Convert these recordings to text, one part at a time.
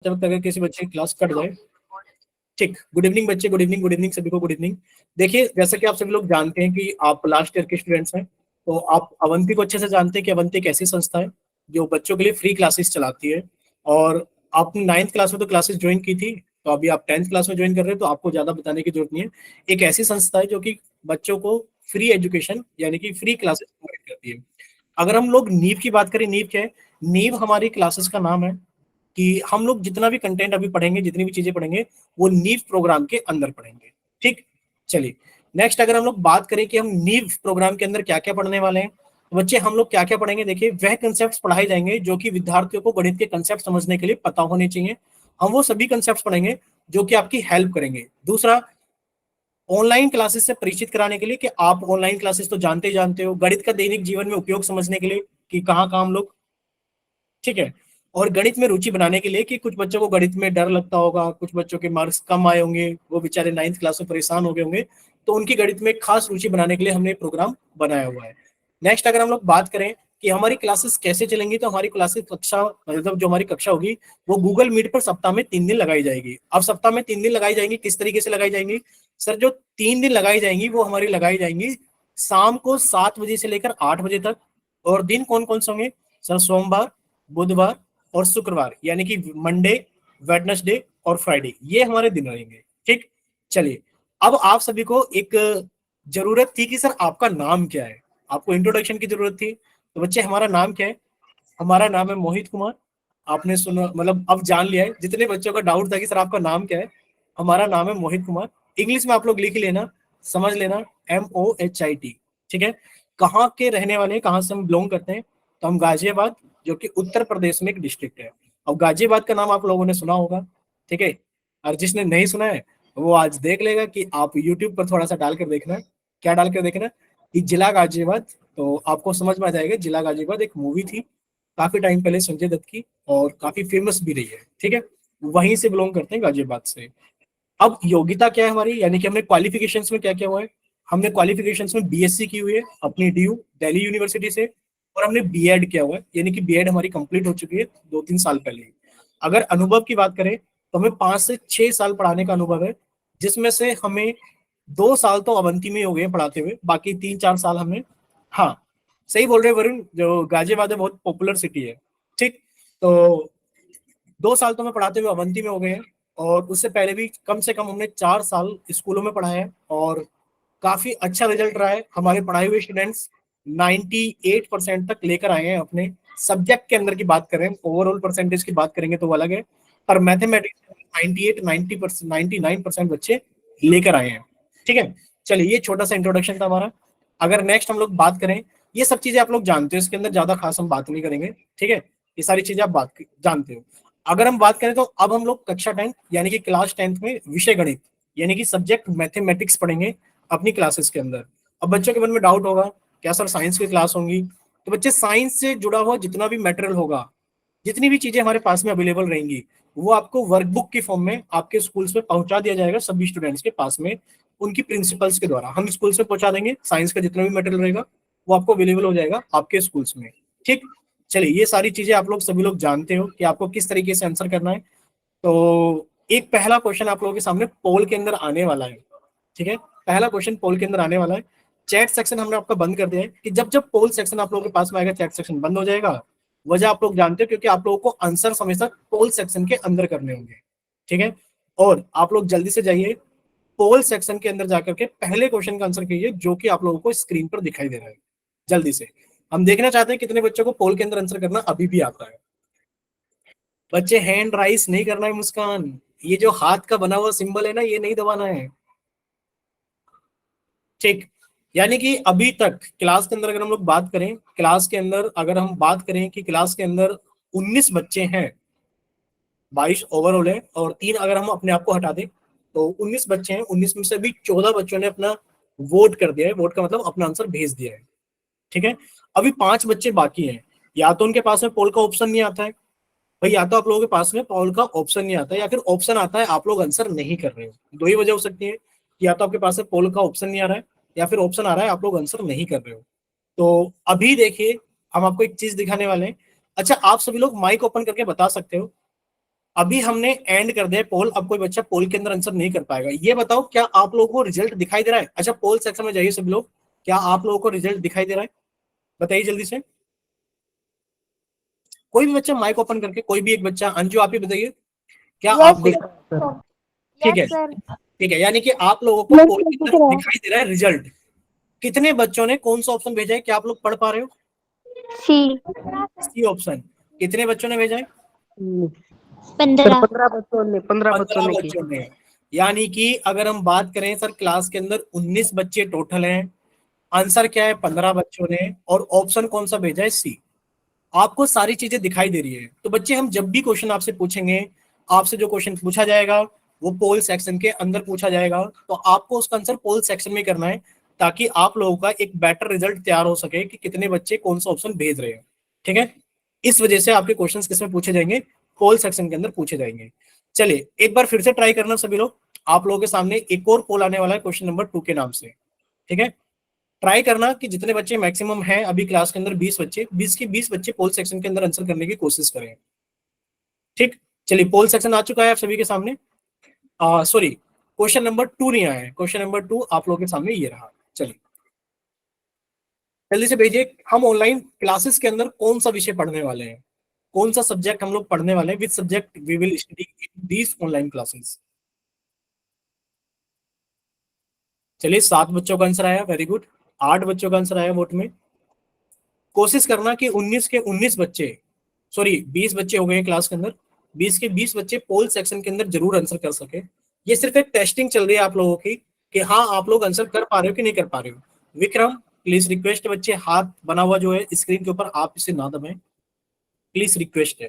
जब तक अगर किसी बच्चे की क्लास कट जाए। ठीक, गुड इवनिंग बच्चे, गुड इवनिंग, गुड इवनिंग सभी को, गुड इवनिंग। देखिए, जैसा कि आप सभी लोग जानते हैं कि आप लास्ट ईयर के स्टूडेंट्स हैं, तो आप अवंती को अच्छे से जानते हैं कि अवंती एक ऐसी संस्था है जो बच्चों के लिए फ्री क्लासेस चलाती है। और आपने 9th क्लास में तो क्लासेस ज्वाइन की थी, तो अभी आप 10th क्लास में ज्वाइन कर रहे हैं, तो आपको ज्यादा बताने की जरूरत नहीं है। एक ऐसी संस्था है जो कि बच्चों को फ्री एजुकेशन यानी कि फ्री क्लासेस प्रोवाइड करती है। अगर हम लोग नीव की बात करें, नीव क्या है? नीव हमारी क्लासेस का नाम है कि हम लोग जितना भी कंटेंट अभी पढ़ेंगे, जितनी भी चीजें पढ़ेंगे, वो नीव प्रोग्राम के अंदर पढ़ेंगे। ठीक, चलिए नेक्स्ट अगर हम लोग बात करें कि हम नीव प्रोग्राम के अंदर क्या क्या पढ़ने वाले हैं, तो बच्चे हम लोग क्या क्या पढ़ेंगे, देखिए वह कंसेप्ट पढ़ाए जाएंगे जो कि विद्यार्थियों को गणित के कंसेप्ट समझने के लिए पता होने चाहिए। हम वो सभी कंसेप्ट पढ़ेंगे जो कि आपकी हेल्प करेंगे। दूसरा, ऑनलाइन क्लासेस से परिचित कराने के लिए कि आप ऑनलाइन क्लासेस तो जानते जानते हो, गणित का दैनिक जीवन में उपयोग समझने के लिए कि कहाँ कहाँ हम लोग, ठीक है। और गणित में रुचि बनाने के लिए कि कुछ बच्चों को गणित में डर लगता होगा, कुछ बच्चों के मार्क्स कम आए होंगे, वो बेचारे 9th क्लास में परेशान हो गए होंगे, तो उनकी गणित में खास रुचि बनाने के लिए हमने प्रोग्राम बनाया हुआ है। नेक्स्ट अगर हम लोग बात करें कि हमारी क्लासेस कैसे चलेंगी, तो हमारी क्लासेस कक्षा मतलब जो हमारी कक्षा होगी वो गूगल मीट पर सप्ताह में 3 दिन लगाई जाएगी। अब सप्ताह में 3 दिन लगाई जाएंगी, किस तरीके से लगाई जाएंगी सर? जो 3 दिन लगाई जाएंगी वो हमारी लगाई जाएंगी शाम को 7 बजे से लेकर 8 बजे तक। और दिन कौन कौन से होंगे सर? सोमवार, बुधवार और शुक्रवार, यानी कि मंडे, वेडनेसडे और फ्राइडे, ये हमारे दिन रहेंगे। ठीक, चलिए अब आप सभी को एक जरूरत थी कि सर आपका नाम क्या है, आपको इंट्रोडक्शन की जरूरत थी। तो बच्चे हमारा नाम क्या है? हमारा नाम है मोहित कुमार। आपने सुना, मतलब अब जान लिया है। जितने बच्चों का डाउट था कि सर आपका नाम क्या है, हमारा नाम है मोहित कुमार। इंग्लिश में आप लोग लिख लेना, समझ लेना, MOHIT। ठीक है, कहाँ के रहने वाले हैं, कहाँ से हम बिलोंग करते हैं? तो हम गाजियाबाद, जो कि उत्तर प्रदेश में एक डिस्ट्रिक्ट है। अब गाजियाबाद का नाम आप लोगों ने सुना होगा, ठीक है। और जिसने नहीं सुना है वो आज देख लेगा कि आप यूट्यूब पर थोड़ा सा डालकर देखना। क्या डालकर देखना? कि जिला गाजियाबाद। तो आपको समझ में आ जाएगा। जिला गाजियाबाद एक मूवी थी काफी टाइम पहले संजय दत्त की, और काफी फेमस भी रही है। ठीक है, वहीं से बिलोंग करते हैं, गाजियाबाद से। अब योग्यता क्या है हमारी, यानी कि हमने क्वालिफिकेशंस में क्या क्या हुआ है? हमने क्वालिफिकेशंस में बीएससी की हुई है अपनी DU दिल्ली यूनिवर्सिटी से, और हमने बीएड किया हुआ है, यानी कि बीएड हमारी कंप्लीट हो चुकी है 2-3 साल पहले। अगर अनुभव की बात करें तो हमें 5 से 6 साल पढ़ाने का अनुभव है, जिसमें से हमें 2 साल तो अवंती में हो गए पढ़ाते हुए, बाकी 3-4 साल हमें, हाँ सही बोल रहे हैं वरुण, जो गाजियाबाद है बहुत पॉपुलर सिटी है। ठीक, तो 2 साल तो मैं पढ़ाते हुए अवंती में हो गए हैं, और उससे पहले भी कम से कम हमने 4 साल स्कूलों में पढ़ाया है, और काफी अच्छा रिजल्ट रहा है। हमारे पढ़ाए हुए स्टूडेंट्स 98% तक लेकर आए हैं अपने सब्जेक्ट के अंदर की बात करें, ओवरऑल परसेंटेज की बात करेंगे तो वो अलग है, पर मैथमेटिक्स 98-90%, 99% बच्चे लेकर आए हैं। ठीक है, चलिए ये छोटा सा इंट्रोडक्शन था हमारा। अगर नेक्स्ट हम लोग बात करें, ये सब चीजें आप लोग जानते हो, इसके अंदर ज्यादा खास हम बात नहीं करेंगे। ठीक है, ये सारी चीजें आप बात जानते हो। अगर हम बात करें तो अब हम लोग कक्षा 10 यानी कि क्लास 10th में विषय गणित यानी कि सब्जेक्ट मैथमेटिक्स पढ़ेंगे अपनी क्लासेस के अंदर। अब बच्चों के मन में डाउट होगा, क्या सर साइंस की क्लास होंगी? तो बच्चे साइंस से जुड़ा हुआ जितना भी मटेरियल होगा, जितनी भी चीजें हमारे पास में अवेलेबल रहेंगी, वो आपको वर्कबुक के फॉर्म में आपके स्कूल्स में पहुंचा दिया जाएगा सभी स्टूडेंट्स के पास में, उनकी प्रिंसिपल्स के द्वारा हम स्कूल से पहुंचा देंगे। साइंस का जितना भी मटेरियल रहेगा वो आपको अवेलेबल हो जाएगा आपके स्कूल्स में। ठीक, चलिए ये सारी चीजें आप लोग सभी लोग जानते हो कि आपको किस तरीके से आंसर करना है। तो एक पहला क्वेश्चन आप लोगों के सामने पोल के अंदर आने वाला है। ठीक है, पहला क्वेश्चन पोल के अंदर आने वाला है। चैट सेक्शन हमने आपका बंद कर दिया है कि जब जब पोल सेक्शन आप लोगों के पास में आएगा चैट सेक्शन बंद हो जाएगा। वजह आप लोग जानते हो, क्योंकि आप लोगों को आंसर हमेशा पोल सेक्शन के अंदर करने होंगे। ठीक है, और आप लोग जल्दी से जाइए पोल सेक्शन के अंदर जाकर के पहले क्वेश्चन का आंसर कीजिए, जो कि आप लोगों को स्क्रीन पर दिखाई दे रहा है। जल्दी से हम देखना चाहते हैं कितने बच्चों को पोल के अंदर आंसर करना अभी भी आता है। बच्चे हैंड राइज नहीं करना है मुस्कान, ये जो हाथ का बना हुआ सिंबल है ना, ये नहीं दबाना है। ठीक, यानी कि अभी तक क्लास के अंदर अगर हम लोग बात करें, क्लास के अंदर अगर हम बात करें कि क्लास के अंदर 19 बच्चे हैं, 22 ओवरऑल है, और 3 अगर हम अपने आप को हटा दें तो 19 बच्चे हैं। 19 में से अभी 14 बच्चों ने अपना वोट कर दिया है, वोट का मतलब अपना आंसर भेज दिया है। ठीक है, अभी 5 बच्चे बाकी हैं। या तो उनके पास में पोल का ऑप्शन नहीं आता है भाई, या तो आप लोगों के पास में पोल का ऑप्शन नहीं आता है, या फिर ऑप्शन आता है आप लोग आंसर नहीं कर रहे हो। दो ही वजह हो सकती है कि या तो आपके पास में पोल का ऑप्शन नहीं आ रहा है, या फिर ऑप्शन आ रहा है आप लोग आंसर नहीं कर रहे हो। तो अभी देखिए हम आपको एक चीज दिखाने वाले हैं। अच्छा, आप सभी लोग माइक ओपन करके बता सकते हो अभी हमने एंड कर दिया पोल, अब कोई बच्चा पोल के अंदर आंसर नहीं कर पाएगा। ये बताओ क्या आप लोगों को रिजल्ट दिखाई दे रहा है? अच्छा पोल सेक्शन में जाइए सब लोग, क्या आप लोगों को रिजल्ट दिखाई दे रहा है? बताइए जल्दी से, कोई भी बच्चा माइक ओपन करके, कोई भी एक बच्चा, अंजू आप ही बताइए, क्या आप देख, ठीक है ठीक है, यानी कि आप लोगों को पोल के अंदर दिखाई दे रहा है रिजल्ट। कितने बच्चों ने कौन सा ऑप्शन भेजा है, क्या आप लोग पढ़ पा रहे हो? C option. कितने बच्चों ने भेजा है? 15 बच्चों ने। यानी कि अगर हम बात करें सर क्लास के अंदर 19 बच्चे टोटल हैं, आंसर क्या है 15 बच्चों ने, और ऑप्शन कौन सा भेजा है? सी। आपको सारी चीजें दिखाई दे रही है। तो बच्चे हम जब भी क्वेश्चन आपसे पूछेंगे, आपसे जो क्वेश्चन पूछा जाएगा वो पोल सेक्शन के अंदर पूछा जाएगा, तो आपको उसका आंसर पोल सेक्शन में करना है, ताकि आप लोगों का एक बेटर रिजल्ट तैयार हो सके कि कितने बच्चे कौन सा ऑप्शन भेज रहे हैं। ठीक है, इस वजह से आपके क्वेश्चंस किसमें पूछे जाएंगे? पोल सेक्शन के अंदर पूछे जाएंगे। चलिए एक बार फिर से ट्राई करना सभी लोग, आप लोगों के सामने एक और पोल आने वाला है क्वेश्चन नंबर 2 के नाम से। ठीक है, ट्राई करना कि जितने बच्चे मैक्सिमम हैं अभी क्लास के अंदर 20 बच्चे, 20 के 20 बच्चे पोल सेक्शन के अंदर आंसर करने की कोशिश करें। ठीक, चलिए पोल सेक्शन आ चुका है आप सभी के सामने। सॉरी, क्वेश्चन नंबर 2 नहीं आया है, क्वेश्चन नंबर 2 आप लोगों के सामने ये रहा। चलिए जल्दी से भेजिए, हम ऑनलाइन क्लासेस के अंदर कौन सा विषय पढ़ने वाले हैं, कौन सा सब्जेक्ट हम लोग पढ़ने वाले हैं, which subject we will study in these online classes. चलिए 7 बच्चों का आंसर आया, वेरी गुड। 8 बच्चों का आंसर आया वोट में। कोशिश करना कि 19 के 19 बच्चे, सॉरी 20 बच्चे हो गए क्लास के अंदर, 20 के 20 बच्चे पोल सेक्शन के अंदर जरूर आंसर कर सके। ये सिर्फ एक टेस्टिंग चल रही है आप लोगों की कि हाँ आप लोग आंसर कर पा रहे हो कि नहीं कर पा रहे हो। विक्रम प्लीज रिक्वेस्ट, बच्चे हाथ बना हुआ जो है स्क्रीन के ऊपर आप इसे ना दबाएं, प्लीज रिक्वेस्ट है।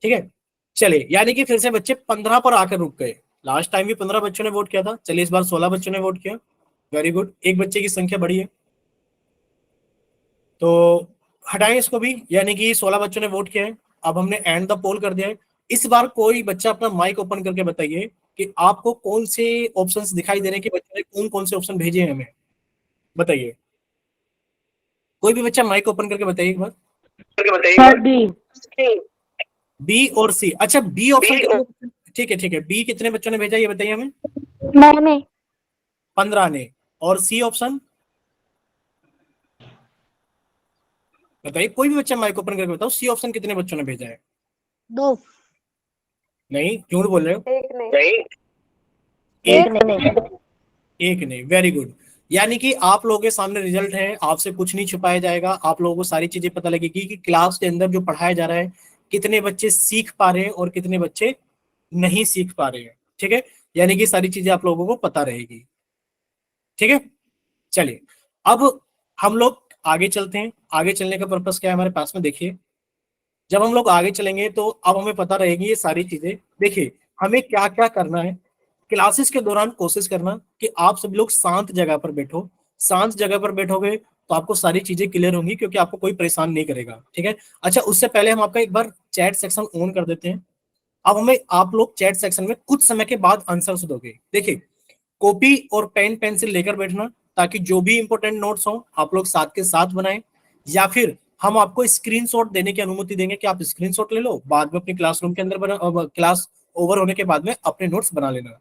ठीक है, चलिए यानी कि फिर से बच्चे 15 पर आकर रुक गए। लास्ट टाइम भी 15 बच्चों ने वोट किया था, चलिए इस बार 16 बच्चों ने वोट किया, वेरी गुड, एक बच्चे की संख्या बढ़ी है। तो हटाएं इसको भी, यानी कि 16 बच्चों ने वोट किया है। अब हमने एंड द पोल कर दिया है। इस बार कोई बच्चा अपना माइक ओपन करके बताइए कि आपको कौन से ऑप्शंस दिखाई दे रहे हैं, कि बच्चों ने कौन कौन से ऑप्शन भेजे हैं हमें, बताइए। कोई भी बच्चा माइक ओपन करके बताइए एक बार। बी और सी, अच्छा बी ऑप्शन, ठीक है ठीक है, बी कितने बच्चों ने भेजा ये बताइए हमें? 15 ने। और सी ऑप्शन बताइए, कोई भी बच्चा माइक ओपन करके बताओ, सी ऑप्शन कितने बच्चों ने भेजा है? 2। नहीं, झूठ बोल रहे हो। एक ने, वेरी गुड। यानी कि आप लोगों के सामने रिजल्ट है, आपसे कुछ नहीं छुपाया जाएगा, आप लोगों को सारी चीजें पता लगेगी कि क्लास के अंदर जो पढ़ाया जा रहा है कितने बच्चे सीख पा रहे हैं और कितने बच्चे नहीं सीख पा रहे हैं। ठीक है, यानी कि सारी चीजें आप लोगों को पता रहेगी। ठीक है, चलिए अब हम लोग आगे चलते हैं। आगे चलने का पर्पस क्या है हमारे पास में, देखिए जब हम लोग आगे चलेंगे तो अब हमें पता रहेगी ये सारी चीजें। देखिए हमें क्या क्या करना है क्लासेस के दौरान, कोशिश करना कि आप सब लोग शांत जगह पर बैठो। शांत जगह पर बैठोगे तो आपको सारी चीजें क्लियर होंगी, क्योंकि आपको कोई परेशान नहीं करेगा। ठीक है, अच्छा उससे पहले हम आपका एक बार चैट सेक्शन ऑन कर देते हैं। अब हमें आप लोग चैट सेक्शन में कुछ समय के बाद आंसर्स दोगे। देखिए कॉपी और पेन पेंसिल लेकर बैठना, ताकि जो भी इंपॉर्टेंट नोट्स हो आप लोग साथ के साथ बनाएं, या फिर हम आपको स्क्रीनशॉट देने की अनुमति देंगे कि आप स्क्रीनशॉट ले लो, बाद में अपने क्लासरूम के अंदर बना, क्लास ओवर होने के बाद में अपने नोट्स बना लेना।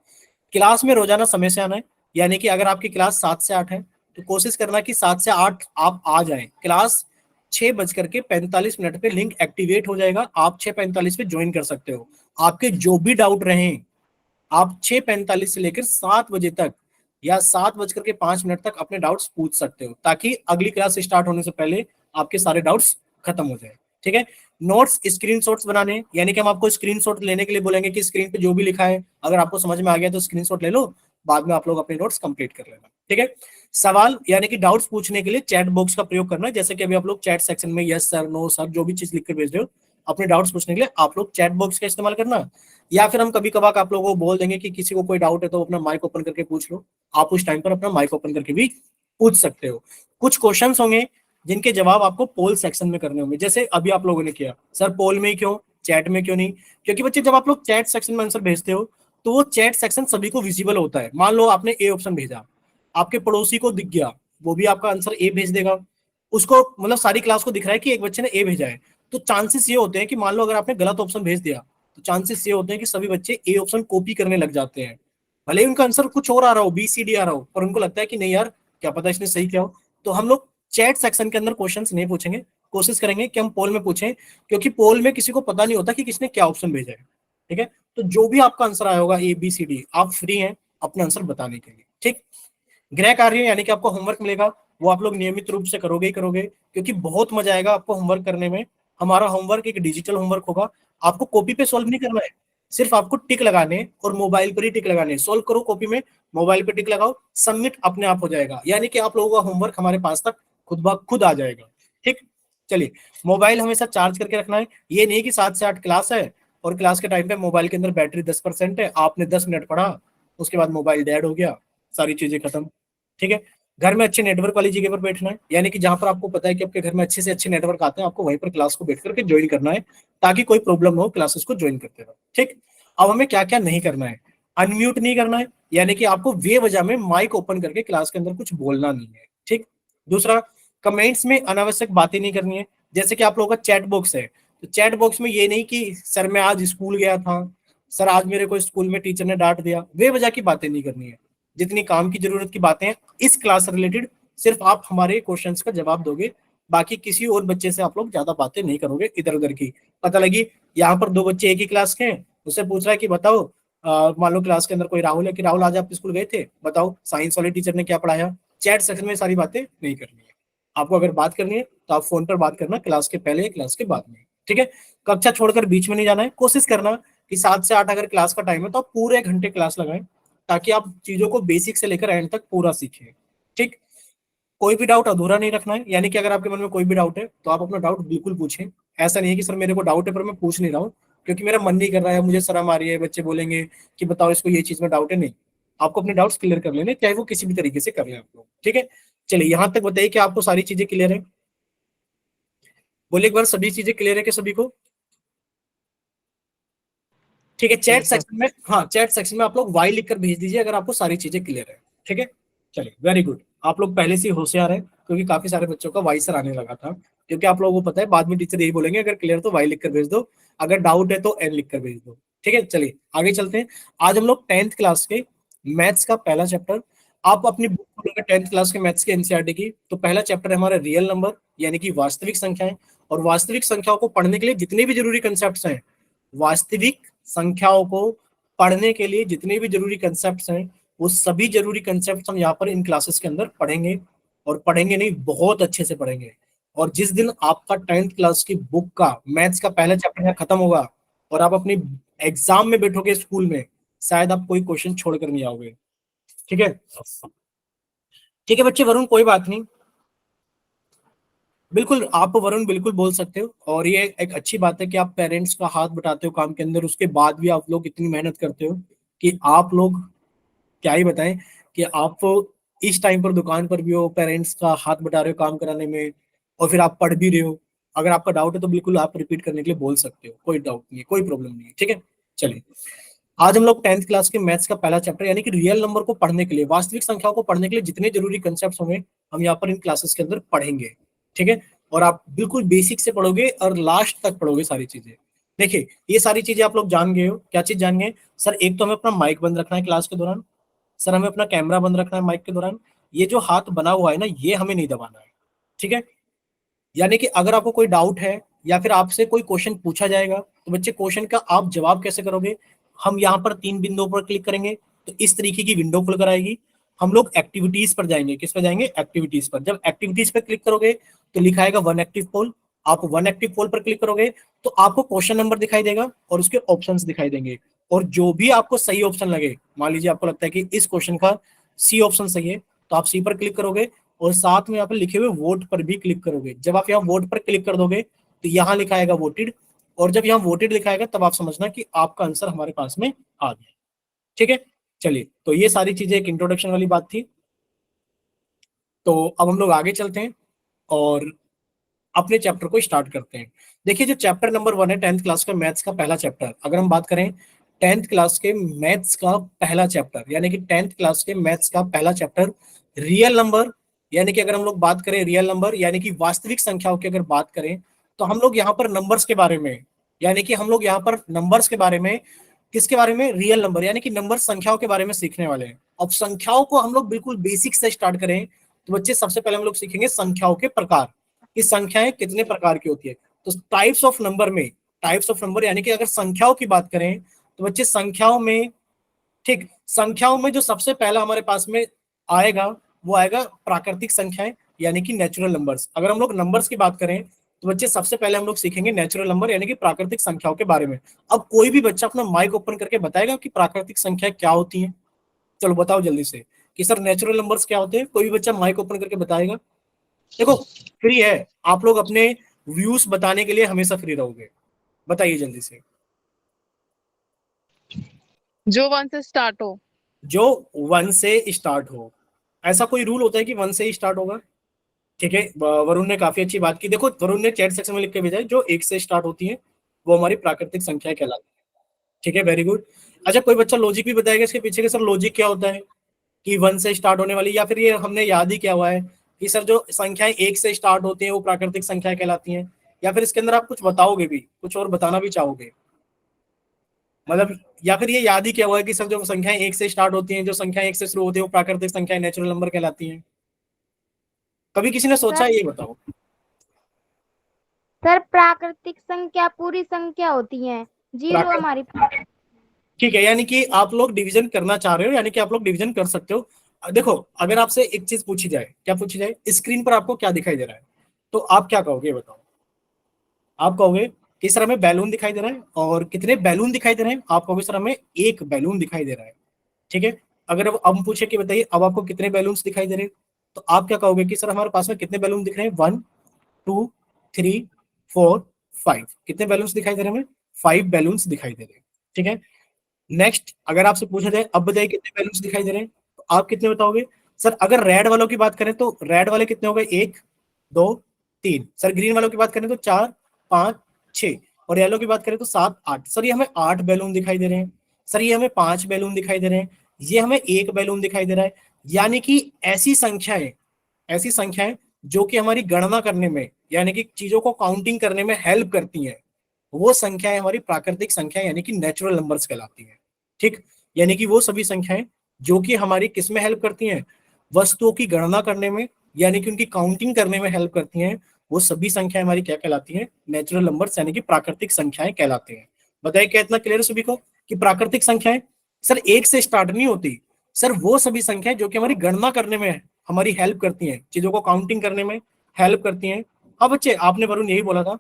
क्लास में रोजाना समय से आना है, यानी कि अगर आपकी क्लास 7 से 8 है तो कोशिश करना कि 7 से 8 आप आ जाएं। क्लास 6:45 पे लिंक एक्टिवेट हो जाएगा, आप 6:45 पे ज्वाइन कर सकते हो। आपके जो भी डाउट रहे आप 6:45 से लेकर 7 बजे तक या 7:05 तक अपने डाउट्स पूछ सकते हो, ताकि अगली क्लास स्टार्ट होने से पहले आपके सारे डाउट्स खत्म हो जाए। ठीक है, नोट्स स्क्रीनशॉट्स बनाने, यानी कि हम आपको स्क्रीनशॉट लेने के लिए बोलेंगे कि स्क्रीन पे जो भी लिखा है अगर आपको समझ में आ गया तो स्क्रीनशॉट ले लो, बाद में आप लोग अपने नोट्स कंप्लीट कर लेना। ठीक है, सवाल यानी कि डाउट्स पूछने के लिए चैट बॉक्स का प्रयोग करना, जैसे कि अभी आप लोग चैट सेक्शन में यस सर नो सर जो भी चीज लिख कर भेज रहे हो, अपने डाउट्स पूछने के लिए आप लोग चैट बॉक्स का इस्तेमाल करना। या फिर हम कभी कभार आप लोगों को बोल देंगे कि किसी को कोई डाउट है तो अपना माइक ओपन करके पूछ लो, आप उस टाइम पर अपना माइक ओपन करके भी पूछ सकते हो। कुछ क्वेश्चंस होंगे जिनके जवाब आपको पोल सेक्शन में करने होंगे, जैसे अभी आप लोगों ने किया, सर पोल में क्यों, चैट में क्यों नहीं? क्योंकि बच्चे जब आप लोग चैट सेक्शन में आंसर भेजते हो तो वो चैट सेक्शन सभी को विजिबल होता है। मान लो आपने ए ऑप्शन भेजा, आपके पड़ोसी को दिख गया, वो भी आपका आंसर ए भेज देगा, उसको मतलब सारी क्लास को दिख रहा है कि एक बच्चे ने ए भेजा है। तो चांसेस ये होते हैं कि मान लो अगर आपने गलत ऑप्शन भेज दिया तो चांसेस ये होते हैं कि सभी बच्चे ए ऑप्शन कॉपी करने लग जाते हैं, भले ही उनका आंसर कुछ और आ रहा हो, बी सी डी आ रहा हो, पर उनको लगता है कि नहीं यार क्या पता इसने सही किया हो। तो हम लोग चैट सेक्शन के अंदर क्वेश्चंस नहीं पूछेंगे, कोशिश करेंगे कि हम पोल में पूछें, क्योंकि पोल में किसी को पता नहीं होता कि किसने क्या ऑप्शन भेजा है। ठीक है, तो जो भी आपका आंसर आया होगा ए बी सी डी, आप फ्री हैं अपना आंसर बताने के लिए। ठीक, गृह कार्य यानी कि आपको होमवर्क मिलेगा, वो आप लोग नियमित रूप से करोगे ही करोगे, क्योंकि बहुत मजा आएगा आपको होमवर्क करने में। हमारा होमवर्क एक डिजिटल होमवर्क होगा, आपको कॉपी पे सॉल्व नहीं करना है, सिर्फ आपको टिक लगाने और मोबाइल पर ही टिक लगाने। सॉल्व करो कॉपी में, मोबाइल पे टिक लगाओ, सबमिट अपने आप हो जाएगा, यानी कि आप लोगों का होमवर्क हमारे पास तक खुद ब खुद आ जाएगा। ठीक, चलिए, मोबाइल हमेशा चार्ज करके रखना है, ये नहीं कि 7 से 8 क्लास है और क्लास के टाइम पे मोबाइल के अंदर बैटरी 10% है, आपने 10 मिनट पढ़ा, उसके बाद मोबाइल डेड हो गया, सारी चीजें खत्म। ठीक है, घर में अच्छे नेटवर्क वाली जगह पर बैठना है, यानी कि जहां पर आपको पता है कि आपके घर में अच्छे से अच्छे नेटवर्क आते हैं, आपको वहीं पर क्लास को बैठ करके ज्वाइन करना है, ताकि कोई प्रॉब्लम ना हो, क्लासेस को ज्वाइन करते रहो। ठीक, अब हमें क्या क्या नहीं करना है, अनम्यूट नहीं करना है, यानी कि आपको बेवजह में माइक ओपन करके क्लास के अंदर कुछ बोलना नहीं है। ठीक, दूसरा, कमेंट्स में अनावश्यक बातें नहीं करनी है, जैसे कि आप लोगों का चैट बॉक्स है, तो चैट बॉक्स में ये नहीं कि सर मैं आज स्कूल गया था, सर आज मेरे को स्कूल में टीचर ने डांट दिया, बेवजह की बातें नहीं करनी है। जितनी काम की जरूरत की बातें हैं इस क्लास से रिलेटेड, सिर्फ आप हमारे क्वेश्चंस का जवाब दोगे, बाकी किसी और बच्चे से आप लोग ज्यादा बातें नहीं करोगे इधर उधर की। पता लगी यहाँ पर 2 बच्चे एक ही क्लास के हैं, उससे पूछ रहा है कि बताओ, मान लो क्लास के अंदर कोई राहुल है, कि राहुल आज आप स्कूल गए थे, बताओ साइंस वाले टीचर ने क्या पढ़ाया। चैट सेक्शन में सारी बातें नहीं करनी है, आपको अगर बात करनी है तो आप फोन पर बात करना, क्लास के पहले क्लास के बाद में। ठीक है, कक्षा छोड़कर बीच में नहीं जाना है, कोशिश करना कि 7 से 8 अगर क्लास का टाइम है तो आप पूरे घंटे क्लास लगाएं, ताकि आप चीजों को बेसिक से लेकर एंड तक पूरा सीखें। ठीक, कोई भी डाउट अधूरा नहीं रखना है, यानी कि अगर आपके मन में कोई भी डाउट है तो आप अपना डाउट बिल्कुल पूछें। ऐसा नहीं है कि सर मेरे को डाउट है पर मैं पूछ नहीं रहा हूँ क्योंकि मेरा मन नहीं कर रहा है, मुझे शर्म आ रही है, बच्चे बोलेंगे कि बताओ इसको ये चीज में डाउट है। नहीं, आपको अपने डाउट्स क्लियर कर लेने, चाहे वो किसी भी तरीके से कर ले आप लोग। ठीक है, चलिए यहाँ तक बताइए कि आपको सारी चीजें क्लियर है, बोले एक बार सभी चीजें क्लियर है कि सभी को। ठीक है, चैट Yes, sir. सेक्शन में, हाँ चैट सेक्शन में आप लोग वाई लिखकर भेज दीजिए अगर आपको सारी चीजें क्लियर है। ठीक है, चलिए वेरी गुड, आप लोग पहले से ही होशियार है, क्योंकि काफी सारे बच्चों का वाई सर आने लगा था, क्योंकि आप लोगों को पता है बाद में टीचर यही बोलेंगे अगर क्लियर तो वाई लिखकर भेज दो, अगर डाउट है तो एन लिखकर भेज दो। ठीक है, चलिए आगे चलते हैं। आज हम लोग 10th क्लास के मैथ्स का पहला चैप्टर, आप अपनी बुक खोलोगे 10th क्लास के मैथ्स के एनसीईआरटी की, तो पहला चैप्टर है हमारा रियल नंबर, यानी कि वास्तविक संख्याएं। और वास्तविक संख्याओं को पढ़ने के लिए जितने भी जरूरी कंसेप्ट हैं, वास्तविक संख्याओं को पढ़ने के लिए जितने भी जरूरी कंसेप्ट्स हैं, वो सभी जरूरी कंसेप्ट्स हम यहाँ पर इन क्लासेस के अंदर पढ़ेंगे, और पढ़ेंगे नहीं बहुत अच्छे से पढ़ेंगे। और जिस दिन आपका 10th क्लास की बुक का मैथ्स का पहला चैप्टर यहाँ खत्म होगा और आप अपनी एग्जाम में बैठोगे स्कूल में, शायद आप कोई क्वेश्चन छोड़कर नहीं आओगे। ठीक है, ठीक है बच्चे, वरुण कोई बात नहीं, बिल्कुल आप वरुण बिल्कुल बोल सकते हो, और ये एक अच्छी बात है कि आप पेरेंट्स का हाथ बटाते हो काम के अंदर, उसके बाद भी आप लोग इतनी मेहनत करते हो कि आप लोग क्या ही बताएं कि आप इस टाइम पर दुकान पर भी हो, पेरेंट्स का हाथ बटा रहे हो काम कराने में, और फिर आप पढ़ भी रहे हो। अगर आपका डाउट है तो बिल्कुल आप रिपीट करने के लिए बोल सकते हो, कोई डाउट नहीं है, कोई प्रॉब्लम नहीं है। ठीक है, चलिए आज हम लोग 10th क्लास के मैथ्स का पहला चैप्टर यानी कि रियल नंबर को पढ़ने के लिए, वास्तविक संख्याओं को पढ़ने के लिए जितने जरूरी कंसेप्ट होंगे हम यहाँ पर इन क्लासेस के अंदर पढ़ेंगे। ठीक है, और आप बिल्कुल बेसिक से पढ़ोगे और लास्ट तक पढ़ोगे सारी चीजें। देखिए ये सारी चीजें आप लोग जान गए हो, क्या चीज जान गए सर? एक तो हमें अपना माइक बंद रखना है क्लास के दौरान, सर हमें अपना कैमरा बंद रखना है माइक के दौरान, ये जो हाथ बना हुआ है ना ये हमें नहीं दबाना है। ठीक है, यानी कि अगर आपको कोई डाउट है या फिर आपसे कोई क्वेश्चन पूछा जाएगा तो बच्चे क्वेश्चन का आप जवाब कैसे करोगे? हम यहाँ पर 3 बिंदुओं पर क्लिक करेंगे तो इस तरीके की विंडो खुल कर आएगी। हम लोग एक्टिविटीज पर जाएंगे, किस पर जाएंगे? एक्टिविटीज पर। जब एक्टिविटीज पर क्लिक करोगे तो लिखा आएगा वन एक्टिव पोल, आप वन एक्टिव पोल पर क्लिक करोगे तो आपको क्वेश्चन नंबर दिखाई देगा और उसके ऑप्शंस दिखाई देंगे, और जो भी आपको सही ऑप्शन लगे, मान लीजिए आपको लगता है कि इस क्वेश्चन का सी ऑप्शन सही है तो आप सी पर क्लिक करोगे, और साथ में यहाँ पर लिखे हुए वोट पर भी क्लिक करोगे। जब आप यहाँ वोट पर क्लिक कर दोगे तो यहाँ लिखा आएगा वोटेड, और जब यहाँ वोटेड लिखाएगा तब आप समझना कि आपका आंसर हमारे पास में आ गया। ठीक है, चलिए तो ये सारी चीजें एक इंट्रोडक्शन वाली बात थी। तो अब हम लोग आगे चलते हैं और अपने चैप्टर को स्टार्ट करते हैं। देखिए जो चैप्टर नंबर 1 है 10th क्लास का मैथ्स का पहला चैप्टर, अगर हम बात करें 10th क्लास के मैथ्स का पहला चैप्टर, यानी कि 10th क्लास के मैथ्स का पहला चैप्टर रियल नंबर, यानी कि अगर हम लोग बात करें रियल नंबर यानी कि वास्तविक संख्याओं की अगर बात करें तो हम लोग यहाँ पर नंबर्स के बारे में यानी कि हम लोग यहाँ पर नंबर्स के बारे में, किसके बारे में, रियल नंबर यानी कि नंबर संख्याओं के बारे में सीखने वाले हैं। अब संख्याओं को हम लोग बिल्कुल बेसिक से स्टार्ट करें तो बच्चे सबसे पहले हम लोग सीखेंगे संख्याओं के प्रकार, कि संख्याएं कितने प्रकार की होती है। तो टाइप्स ऑफ नंबर में, टाइप्स ऑफ नंबर यानी कि अगर संख्याओं की बात करें तो बच्चे संख्याओं में, ठीक, संख्याओं में जो सबसे पहला हमारे पास में आएगा वो आएगा प्राकृतिक संख्याएं यानी कि नेचुरल नंबर्स। अगर हम लोग नंबर्स की बात करें तो बच्चे सबसे पहले हम लोग सीखेंगे नेचुरल नंबर यानी कि प्राकृतिक संख्याओं के बारे में। अब कोई भी बच्चा अपना माइक ओपन करके बताएगा कि प्राकृतिक संख्या क्या होती है। चलो बताओ जल्दी से कि सर नेचुरल नंबर्स क्या होते हैं, कोई भी बच्चा माइक ओपन करके बताएगा। देखो फ्री है, आप लोग अपने व्यूज बताने के लिए हमेशा फ्री रहोगे, बताइए जल्दी से। जो 1 से स्टार्ट हो। जो 1 से स्टार्ट हो। ऐसा कोई रूल होता है कि 1 से ही स्टार्ट होगा? ठीक है, वरुण ने काफी अच्छी बात की। देखो वरुण ने चैट सेक्शन में लिख के भेजा है जो 1 से स्टार्ट होती है वो हमारी प्राकृतिक संख्या कहलाती है। ठीक है, वेरी गुड। अच्छा कोई बच्चा लॉजिक भी बताएगा इसके पीछे के, सर लॉजिक क्या होता है कि 1 से स्टार्ट होने वाली, या फिर ये हमने याद ही क्या हुआ है कि सर जो संख्याएं 1 से स्टार्ट होती हैं वो प्राकृतिक संख्या कहलाती हैं, या फिर इसके अंदर आप कुछ बताओगे भी, कुछ और बताना भी चाहोगे, मतलब या फिर ये याद ही क्या हुआ है कि सर जो संख्याएं 1 से स्टार्ट होती हैं, जो संख्याएं 1 से शुरू होती है वो प्राकृतिक संख्याएं नेचुरल नंबर कहलाती हैं? कभी किसी ने सोचा है, ये बताओ। सर प्राकृतिक संख्या पूरी संख्या होती है, जीरो प्राकृतिक, हमारी। ठीक है, यानी कि आप लोग डिवीजन करना चाह रहे हो, यानी कि आप लोग डिवीजन कर सकते हो। देखो अगर आपसे एक चीज पूछी जाए, क्या पूछी जाए, स्क्रीन पर आपको क्या दिखाई दे रहा है, तो आप क्या कहोगे बताओ? आप कहोगे कि सर हमें बैलून दिखाई दे रहा है, और कितने बैलून दिखाई दे रहे हैं? आप कहोगे सर हमें एक बैलून दिखाई दे रहा है। ठीक है, अगर अब हम पूछे कि बताइए अब आपको कितने बैलून्स दिखाई दे रहे हैं, तो आप क्या कहोगे कि सर हमारे पास में कितने बैलून दिख रहे हैं? 1 2 3 4 5। कितने बैलून्स दिखाई दे रहे हैं हमें? 5 बैलून्स दिखाई दे रहे हैं। ठीक है, नेक्स्ट अगर आपसे पूछा जाए अब बताइए कितने बैलून्स दिखाई दे रहे हैं, तो आप कितने बताओगे? सर अगर रेड वालों की बात करें तो रेड वाले कितने हो गए? 1 2 3। सर ग्रीन वालों की बात करें तो 4 5 6, और येलो की बात करें तो 7 8। सर ये हमें 8 बैलून दिखाई दे रहे हैं, सर ये हमें 5 बैलून दिखाई दे रहे हैं, ये हमें 1 बैलून दिखाई दे रहा है। यानी कि ऐसी संख्याएं, ऐसी संख्याएं जो कि हमारी गणना करने में यानी कि चीजों को काउंटिंग करने में हेल्प करती हैं, वो संख्याएं हमारी प्राकृतिक संख्याएं यानी कि नेचुरल नंबर्स कहलाती हैं। ठीक, यानी कि वो सभी संख्याएं जो कि हमारी किस में हेल्प करती हैं? वस्तुओं की गणना करने में, यानी कि उनकी काउंटिंग करने में हेल्प करती हैं, वो सभी संख्याएं हमारी क्या कहलाती हैं? नेचुरल नंबर्स यानी कि प्राकृतिक संख्याएं कहलाती हैं। बताइए क्या इतना क्लियर है सभी को कि प्राकृतिक संख्याएं सर 1 से स्टार्ट नहीं होती, सर वो सभी संख्याएं जो कि हमारी गणना करने में हमारी हेल्प करती हैं, चीजों को काउंटिंग करने में हेल्प करती हैं। हाँ बच्चे आपने वरुण यही बोला था,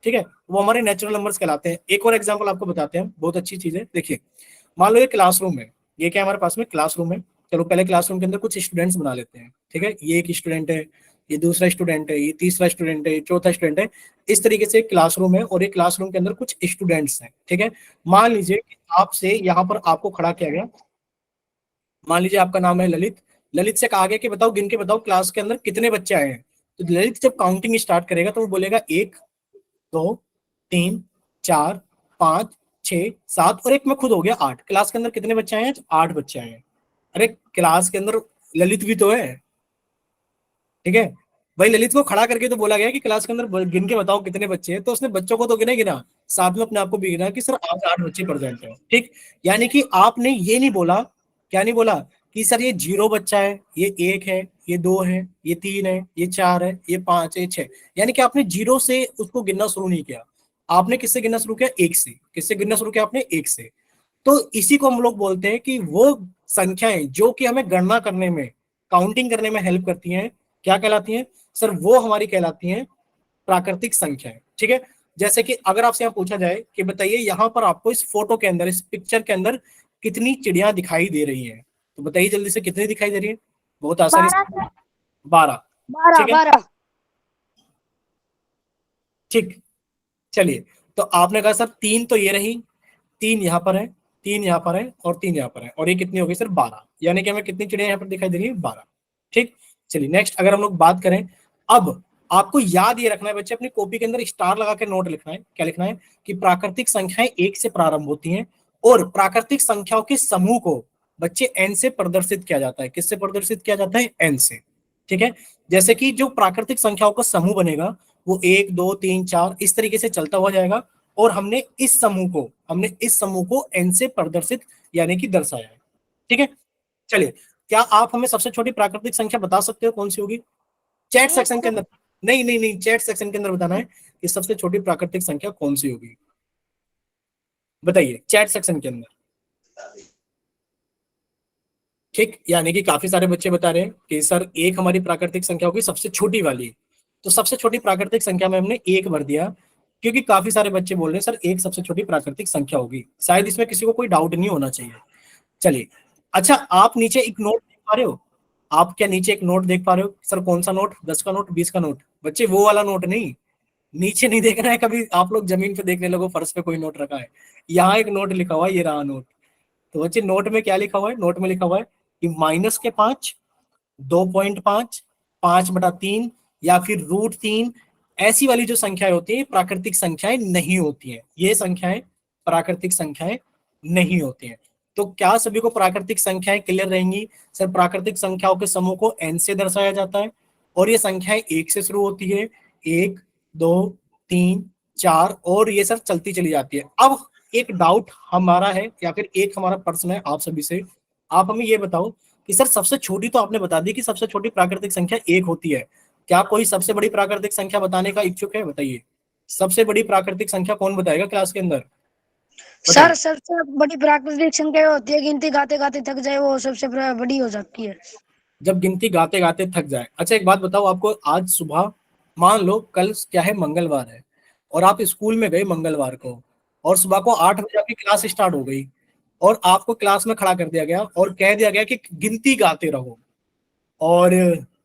ठीक है, वो हमारे नेचुरल नंबर्स कहलाते हैं। एक और एग्जांपल आपको बताते हैं, बहुत अच्छी चीज है। देखिए मान लो ये क्लासरूम है, ये क्या हमारे पास में क्लासरूम है। चलो पहले क्लासरूम के अंदर कुछ स्टूडेंट्स बना लेते हैं। ठीक है, ये एक स्टूडेंट है, ये दूसरा स्टूडेंट है, ये तीसरा स्टूडेंट है, ये चौथा स्टूडेंट है। इस तरीके से क्लासरूम है और एक क्लासरूम के अंदर कुछ स्टूडेंट्स हैं। ठीक है, मान लीजिए कि आपसे यहाँ पर आपको खड़ा किया गया, मान लीजिए आपका नाम है ललित, ललित से कहा गया कि बताओ गिन के बताओ क्लास के अंदर कितने बच्चे आए हैं। तो ललित जब काउंटिंग स्टार्ट करेगा तो वो बोलेगा 1 2 3 4 5 6 7 और एक में खुद हो गया 8। क्लास के अंदर कितने बच्चे आए हैं? 8 बच्चे आए हैं। अरे क्लास के अंदर ललित भी तो है। ठीक है, भाई ललित को खड़ा करके तो बोला गया कि क्लास के अंदर गिन के बताओ कितने बच्चे हैं, तो उसने बच्चों को तो गिना ही गिना, साथ में अपने आप को भी गिना कि सर आज 8 बच्चे प्रेजेंट है। ठीक, यानी कि आपने ये नहीं बोला, क्या नहीं बोला कि सर ये 0 बच्चा है, ये 1 है, ये 2 है, ये 3 है, ये 4 है, ये 5 है, ये 6। यानी कि आपने 0 से उसको गिनना शुरू नहीं किया, आपने किससे गिनना शुरू किया? 1 से। किससे गिनना शुरू किया आपने? 1 से। तो इसी को हम लोग बोलते हैं कि वो संख्याएं जो कि हमें गणना करने में, काउंटिंग करने में हेल्प करती हैं, क्या कहलाती हैं? सर वो हमारी कहलाती हैं प्राकृतिक संख्याएं। ठीक है, जैसे कि अगर आपसे यहाँ पूछा जाए कि बताइए यहाँ पर आपको इस फोटो के अंदर, इस पिक्चर के अंदर कितनी चिड़िया दिखाई दे रही हैं, तो बताइए जल्दी से कितनी दिखाई दे रही है? बहुत आसानी से 12 12। 12 ठीक है, 12। ठीक, चलिए, तो आपने कहा सर 3 तो ये रही, 3 यहाँ पर है, 3 यहाँ पर है और 3 यहाँ पर है, और ये कितनी हो गई सर? 12। यानी कि हमें कितनी चिड़िया यहाँ पर दिखाई दे रही है? 12। ठीक, चलिए नेक्स्ट अगर हम लोग बात करें, अब आपको याद ये रखना है बच्चे, अपनी कॉपी के अंदर स्टार लगा के नोट लिखना है। क्या लिखना है? कि प्राकृतिक संख्याएं 1 से प्रारंभ होती हैं और प्राकृतिक संख्याओं के समूह को बच्चे n से प्रदर्शित किया जाता है। किससे प्रदर्शित किया जाता है? n से। ठीक है, जैसे कि जो प्राकृतिक संख्याओं का समूह बनेगा वो 1 2 3 4 इस तरीके से चलता हुआ जाएगा, और हमने इस समूह को n से प्रदर्शित यानी कि दर्शाया है। ठीक है, चलिए, क्या आप हमें सबसे छोटी प्राकृतिक संख्या बता सकते हो कौन सी होगी? चैट सेक्शन के अंदर, नहीं नहीं नहीं, चैट सेक्शन के अंदर बताना है कि सबसे छोटी प्राकृतिक संख्या कौन सी होगी। बताइए चैट सेक्शन के अंदर। ठीक, यानी कि काफी सारे बच्चे बता रहे हैं कि सर एक हमारी प्राकृतिक संख्या होगी सबसे छोटी वाली। तो सबसे छोटी प्राकृतिक संख्या में हमने एक भर दिया, क्योंकि काफी सारे बच्चे बोल रहे हैं सर एक सबसे छोटी प्राकृतिक संख्या होगी। शायद इसमें किसी को कोई डाउट नहीं होना चाहिए। चलिए, अच्छा आप नीचे एक नोट देख पा रहे हो? आप क्या नीचे एक नोट देख पा रहे हो? सर कौन सा नोट? 10 का नोट, 20 का नोट? बच्चे वो वाला नोट नहीं, नीचे नहीं देखना है कभी आप लोग जमीन पे देखने लगो फर्श पे कोई नोट रखा है। यहाँ एक नोट लिखा हुआ है, ये रहा नोट। तो बच्चे नोट में क्या लिखा हुआ है? नोट में लिखा हुआ है कि -5, 2.5, 5/3 या फिर √3, ऐसी वाली जो संख्याएं होती है प्राकृतिक संख्याएं नहीं होती हैं। ये संख्याएं प्राकृतिक संख्याएं नहीं होती हैं। तो क्या सभी को प्राकृतिक संख्याएं क्लियर रहेंगी? सर प्राकृतिक संख्याओं के समूह को n से दर्शाया जाता है और ये संख्याएं 1 से शुरू होती है, 1, 2, 3, 4 और ये सर चलती चली जाती है। अब एक डाउट हमारा है या फिर एक हमारा प्रश्न है आप सभी से, आप हमें ये बताओ कि सर सबसे छोटी तो आपने बता दी कि सबसे छोटी प्राकृतिक संख्या 1 होती है, क्या कोई सबसे बड़ी प्राकृतिक संख्या बताने का इच्छुक है? बताइए सबसे बड़ी प्राकृतिक संख्या कौन बताएगा क्लास के अंदर? सर सबसे बड़ी प्राकृतिक संख्या होती है गिनती गाते गाते थक जाए, वो सबसे बड़ी हो जाती है। जब गिनती गाते गाते थक जाए। अच्छा एक बात बताओ, आपको आज सुबह, मान लो कल क्या है, मंगलवार है, और आप स्कूल में गए मंगलवार को, और सुबह को 8 बजे आपकी क्लास स्टार्ट हो गई और आपको क्लास में खड़ा कर दिया गया और कह दिया गया कि गिनती गाते रहो और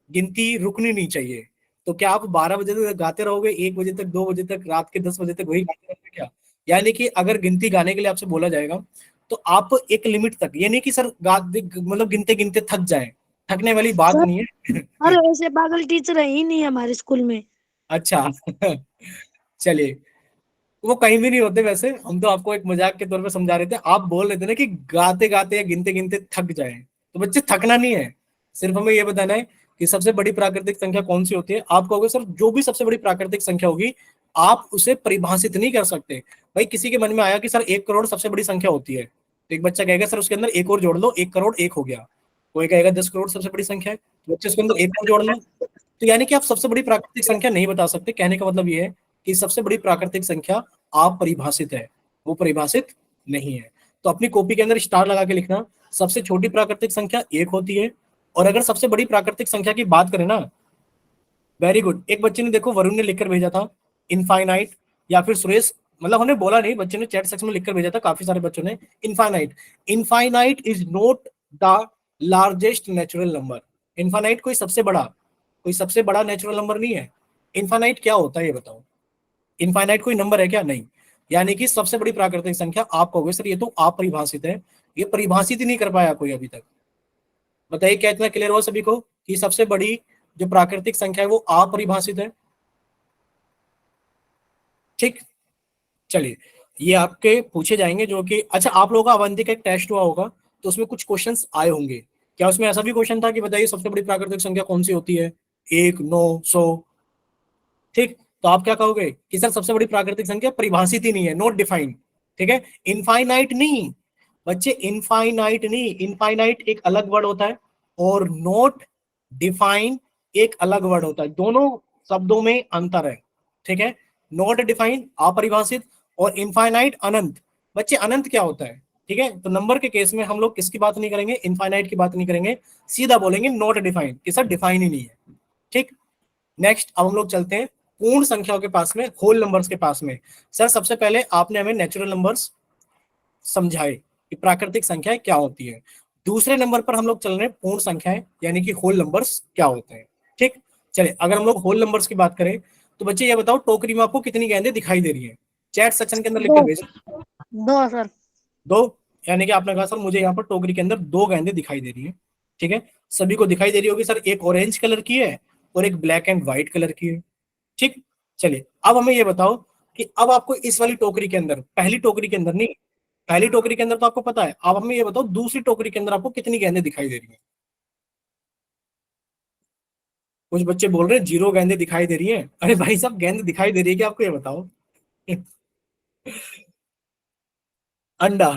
गिनती रुकनी नहीं चाहिए, तो क्या आप 12 बजे तक गाते रहोगे? 1 बजे तक, 2 बजे तक, रात के 10 बजे तक वही गाते रहोगे क्या? यानी कि अगर गिनती गाने के लिए आपसे बोला जाएगा तो आप एक लिमिट तक, ये नहीं कि सर मतलब गिनते गिनते थक जाए, थकने वाली बात सर, नहीं है। अरे वैसे पागल टीचर है ही नहीं हमारे स्कूल में। अच्छा चलिए, वो कहीं भी नहीं होते वैसे, हम तो आपको एक मजाक के तौर पे समझा रहे थे। आप बोल रहे थे ना कि गाते गाते या गिनते गिनते थक जाए, तो बच्चे थकना नहीं है, सिर्फ हमें ये बताना है कि सबसे बड़ी प्राकृतिक संख्या कौन सी होती है। आप कहोगे सर जो भी सबसे बड़ी प्राकृतिक संख्या होगी आप उसे परिभाषित नहीं कर सकते। भाई किसी के मन में आया कि सर 1 करोड़ सबसे बड़ी संख्या होती है, तो एक बच्चा कहेगा सर उसके अंदर एक और जोड़ लो, 1 करोड़ 1 हो गया। कोई कहेगा 10 करोड़ सबसे बड़ी संख्या है, तो बच्चे उसके अंदर एक और जोड़ लो। तो यानी कि आप सबसे बड़ी प्राकृतिक संख्या नहीं बता सकते। कहने का मतलब ये है कि सबसे बड़ी प्राकृतिक संख्या आप परिभाषित है, वो परिभाषित नहीं है। तो अपनी कॉपी के अंदर स्टार लगा के लिखना, सबसे छोटी प्राकृतिक संख्या 1 होती है। और अगर सबसे बड़ी प्राकृतिक संख्या की बात करें ना, वेरी गुड, एक बच्चे ने देखो वरुण ने लिखकर भेजा था इनफाइनाइट, या फिर सुरेश, मतलब हमने बोला नहीं, बच्चे ने चैट सेक्शन में लिखकर भेजा था, काफी सारे बच्चों ने infinite. Infinite is not the largest natural number. Infinite कोई सबसे बड़ा नेचुरल नंबर नहीं है। इनफाइनाइट क्या होता है ये बताओ? इनफाइनाइट कोई नंबर है क्या? नहीं। यानी कि सबसे बड़ी प्राकृतिक संख्या आप कहोगे सर ये तो अपरिभाषित है, ये परिभाषित ही नहीं कर पाया कोई अभी तक। बताइए क्या इतना क्लियर हुआ सभी को कि सबसे बड़ी जो प्राकृतिक संख्या है वो अपरिभाषित है? ठीक, चलिए, ये आपके पूछे जाएंगे जो कि, अच्छा आप लोगों का अवंती का एक टेस्ट हुआ होगा तो उसमें कुछ क्वेश्चंस आए होंगे, क्या उसमें ऐसा भी क्वेश्चन था कि बताइए सबसे बड़ी प्राकृतिक संख्या कौन सी होती है? 1, 9, 100। ठीक, तो आप क्या कहोगे कि सर सबसे बड़ी प्राकृतिक संख्या परिभाषित ही नहीं है, नॉट डिफाइंड। ठीक है, इनफाइनाइट नहीं बच्चे, इनफाइनाइट नहीं, इनफाइनाइट एक अलग वर्ड होता है और नॉट डिफाइन एक अलग वर्ड होता है, दोनों शब्दों में अंतर है। ठीक है, नॉट डिफाइन अपरिभाषित और इनफाइनाइट अनंत। बच्चे अनंत क्या होता है? ठीक है, तो नंबर के केस में हम लोग किसकी बात नहीं करेंगे? इनफाइनाइट की बात नहीं करेंगे, सीधा बोलेंगे नॉट डिफाइन, कि सर डिफाइन ही नहीं है। ठीक, नेक्स्ट अब हम लोग चलते हैं पूर्ण संख्याओं के पास में, होल नंबर्स के पास में। सर सबसे पहले आपने हमें नेचुरल नंबर्स समझाए कि प्राकृतिक संख्याएं क्या होती है, दूसरे नंबर पर हम लोग चल रहे हैं पूर्ण संख्याएं यानी कि होल नंबर्स क्या होते हैं। ठीक, चलिए अगर हम लोग होल नंबर्स की बात करें तो बच्चे ये बताओ टोकरी में आपको कितनी गेंदें दिखाई दे रही है? चैट सेक्शन के अंदर लिख कर भेजो। 2 सर। 2, यानी कि आपने कहा सर मुझे यहाँ पर टोकरी के अंदर 2 गेंदें दिखाई दे रही है। ठीक है, सभी को दिखाई दे रही होगी सर, एक ऑरेंज कलर की है और एक ब्लैक एंड व्हाइट कलर की है। ठीक, चलिए अब हमें ये बताओ कि अब आपको इस वाली टोकरी के अंदर, पहली टोकरी के अंदर नहीं, पहली टोकरी के अंदर तो आपको पता है, अब हमें ये बताओ दूसरी टोकरी के अंदर आपको कितनी गेंदें दिखाई दे रही है? कुछ बच्चे बोल रहे हैं 0 गेंदें दिखाई दे रही है। अरे भाई साहब गेंद दिखाई दे रही है क्या आपको, ये बताओ। अंडा।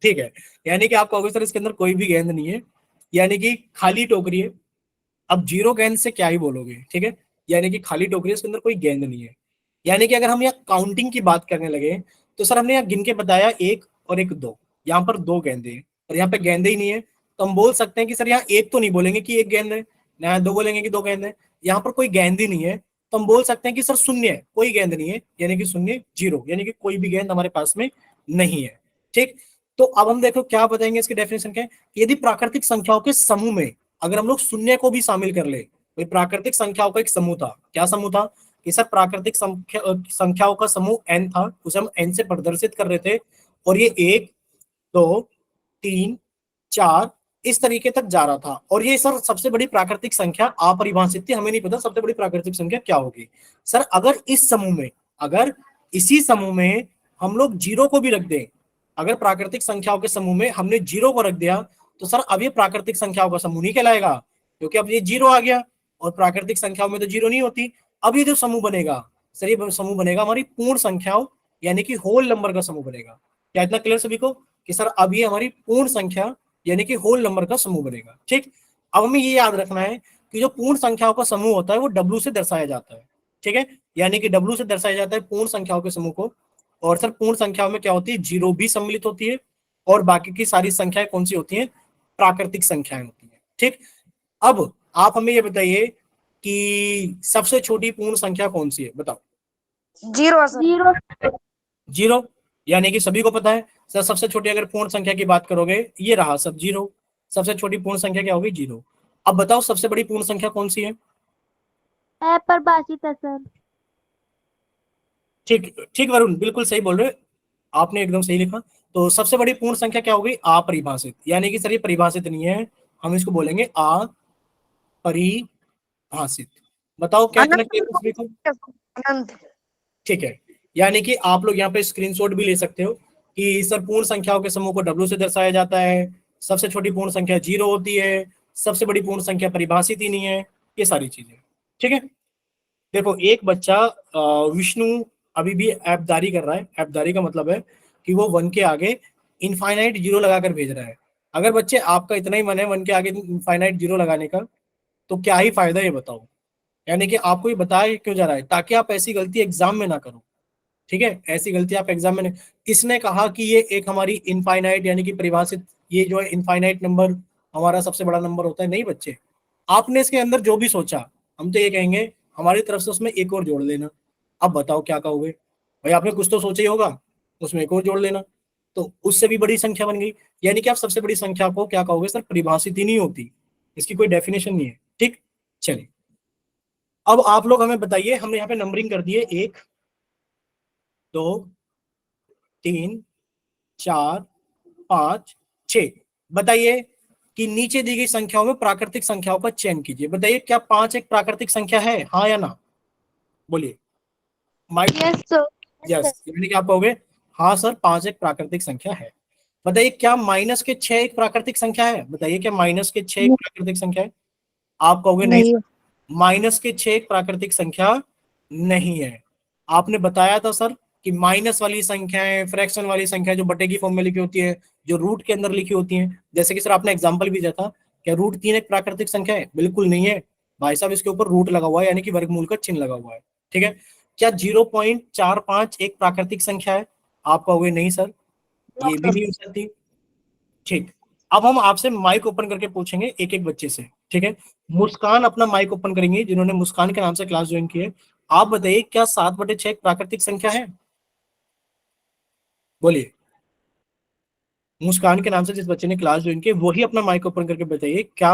ठीक है, यानी कि आप कहोगे सर इसके अंदर कोई भी गेंद नहीं है, यानी कि खाली टोकरी है। अब जीरो गेंद से क्या ही बोलोगे, ठीक है, यानी कि खाली टोकरी है, इसके अंदर कोई गेंद नहीं है। यानी कि अगर हम यहाँ काउंटिंग की बात करने लगे तो सर हमने यहाँ गिन के बताया एक और एक दो, यहाँ पर दो गेंदे हैं और यहाँ पे गेंदे ही नहीं है, तो हम बोल सकते हैं कि सर यहाँ एक तो नहीं बोलेंगे कि एक गेंद है, ना दो बोलेंगे कि दो गेंद है, यहाँ पर कोई गेंद ही नहीं है, तो हम बोल सकते हैं कि सर शून्य है, कोई गेंद नहीं है, यानी कि शून्य जीरो, यानी कि कोई भी गेंद हमारे पास में नहीं है। ठीक, तो अब हम देखो क्या बताएंगे, इसकी डेफिनेशन क्या है। यदि प्राकृतिक संख्याओं के समूह में अगर हम लोग शून्य को भी शामिल कर ले, तो प्राकृतिक संख्याओं का एक समूह था, क्या समूह था कि सर प्राकृतिक संख्याओं का समूह n था, उसे हम n से प्रदर्शित कर रहे थे, और ये 1 2 3 4 इस तरीके तक जा रहा था, और ये सर सबसे बड़ी प्राकृतिक संख्या अपरिभाषित थी, हमें नहीं पता सबसे बड़ी प्राकृतिक संख्या क्या होगी। सर अगर इस समूह में, अगर इसी समूह में हम लोग जीरो को भी रख दें, अगर प्राकृतिक संख्याओं के समूह में हमने जीरो को रख दिया, तो सर अब ये प्राकृतिक संख्याओं का समूह नहीं कहलाएगा, क्योंकि अब ये जीरो आ गया और प्राकृतिक संख्याओं में तो जीरो नहीं होती। अब ये जो समूह बनेगा सर, ये समूह बनेगा हमारी पूर्ण संख्याओं यानी कि होल नंबर का समूह बनेगा। क्या इतना क्लियर सभी को कि सर अब ये हमारी पूर्ण संख्या यानी कि होल नंबर का समूह बनेगा। ठीक, अब हमें ये याद रखना है कि जो पूर्ण संख्याओं का समूह होता है वो W से दर्शाया जाता है। ठीक है, यानी कि W से दर्शाया जाता है पूर्ण संख्याओं के समूह को, और सर पूर्ण संख्याओं में क्या होती है, जीरो भी सम्मिलित होती है, और बाकी की सारी संख्याएं कौन सी होती हैं, प्राकृतिक संख्याएं होती हैं। ठीक, अब आप हमें ये बताइए कि सबसे छोटी पूर्ण संख्या कौन सी है, बताओ। Zero sir. जीरो। जीरो, यानी कि सभी को पता है सर सबसे छोटी अगर पूर्ण संख्या की बात करोगे ये रहा सब जीरो, सबसे छोटी पूर्ण संख्या क्या होगी, जीरो। अब बताओ सबसे बड़ी पूर्ण संख्या कौन सी है। अपरिभाषित है सर। ठीक ठीक वरुण, बिल्कुल सही बोल रहे हो, आपने एकदम सही लिखा। तो सबसे बड़ी पूर्ण संख्या क्या होगी, अपरिभाषित, यानी कि सर ये परिभाषित नहीं है, हम इसको बोलेंगे अपरिभाषित। बताओ क्या इतना क्लियर है सभी को? अनंत। ठीक है, यानी कि आप लोग यहाँ पे स्क्रीनशॉट भी ले सकते हो कि सर पूर्ण संख्याओं के समूह को W से दर्शाया जाता है, सबसे छोटी पूर्ण संख्या जीरो होती है, सबसे बड़ी पूर्ण संख्या परिभाषित ही नहीं है, ये सारी चीजें। ठीक है, देखो एक बच्चा विष्णु अभी भी ऐपदारी कर रहा है, ऐपदारी का मतलब है कि वो वन के आगे इनफाइनाइट जीरो लगाकर भेज रहा है। अगर बच्चे आपका इतना ही मन है वन के आगे इनफाइनाइट जीरो लगाने का, तो क्या ही फायदा ये बताओ, यानी कि आपको ये बताया क्यों जा रहा है, ताकि आप ऐसी गलती एग्जाम में ना करो। ठीक है, ऐसी गलती आप एग्जाम में नहीं, किसने कहा कि ये एक हमारी इनफाइनाइट यानी कि परिभाषित, ये जो है इनफाइनाइट नंबर हमारा सबसे बड़ा नंबर होता है, नहीं बच्चे, आपने इसके अंदर जो भी सोचा, हम तो ये कहेंगे हमारी तरफ से उसमें एक और जोड़ लेना। अब बताओ क्या कहोगे, भाई आपने कुछ तो सोचा ही होगा, उसमें एक और जोड़ लेना, तो उससे भी बड़ी संख्या बन गई। यानी कि आप सबसे बड़ी संख्या को क्या कहोगे, सर परिभाषित ही नहीं होती, इसकी कोई डेफिनेशन नहीं है। ठीक, चलिए अब आप लोग हमें बताइए, हमने यहाँ पे नंबरिंग कर दिए 1 2 3 4 5 6। बताइए कि नीचे दी गई संख्याओं में प्राकृतिक संख्याओं का चयन कीजिए। बताइए क्या 5 एक प्राकृतिक संख्या है, हाँ या ना, बोलिए। माइक। Yes sir. यस, यानी कि आप कहोगे हाँ सर 5 एक प्राकृतिक संख्या है। बताइए क्या माइनस के 6 एक प्राकृतिक संख्या है, बताइए क्या माइनस के 6 एक प्राकृतिक संख्या है। आप कहोगे नहीं, नहीं। माइनस के 6 एक प्राकृतिक संख्या नहीं है। आपने बताया था सर कि माइनस वाली संख्याएं, फ्रैक्शन वाली संख्या जो बटे की फॉर्म में लिखी होती है, जो रूट के अंदर लिखी होती हैं, जैसे कि सर आपने एग्जांपल भी दिया था, क्या रूट 3 एक प्राकृतिक संख्या है, बिल्कुल नहीं है भाई साहब, इसके ऊपर रूट लगा हुआ है यानी कि वर्गमूल का चिन्ह लगा हुआ है। ठीक है, क्या 0.45 एक प्राकृतिक संख्या है, आप कहोगे नहीं सर, ये भी नहीं हो सकती। ठीक, अब हम आपसे माइक ओपन करके पूछेंगे एक एक बच्चे से। ठीक है, मुस्कान अपना माइक ओपन करेंगे, जिन्होंने मुस्कान के नाम से क्लास ज्वाइन की है। आप बताइए क्या 7/6 एक प्राकृतिक संख्या है, बोलिए। मुस्कान के नाम से जिस बच्चे ने क्लास ज्वाइन की वही अपना माइक ओपन करके बताइए क्या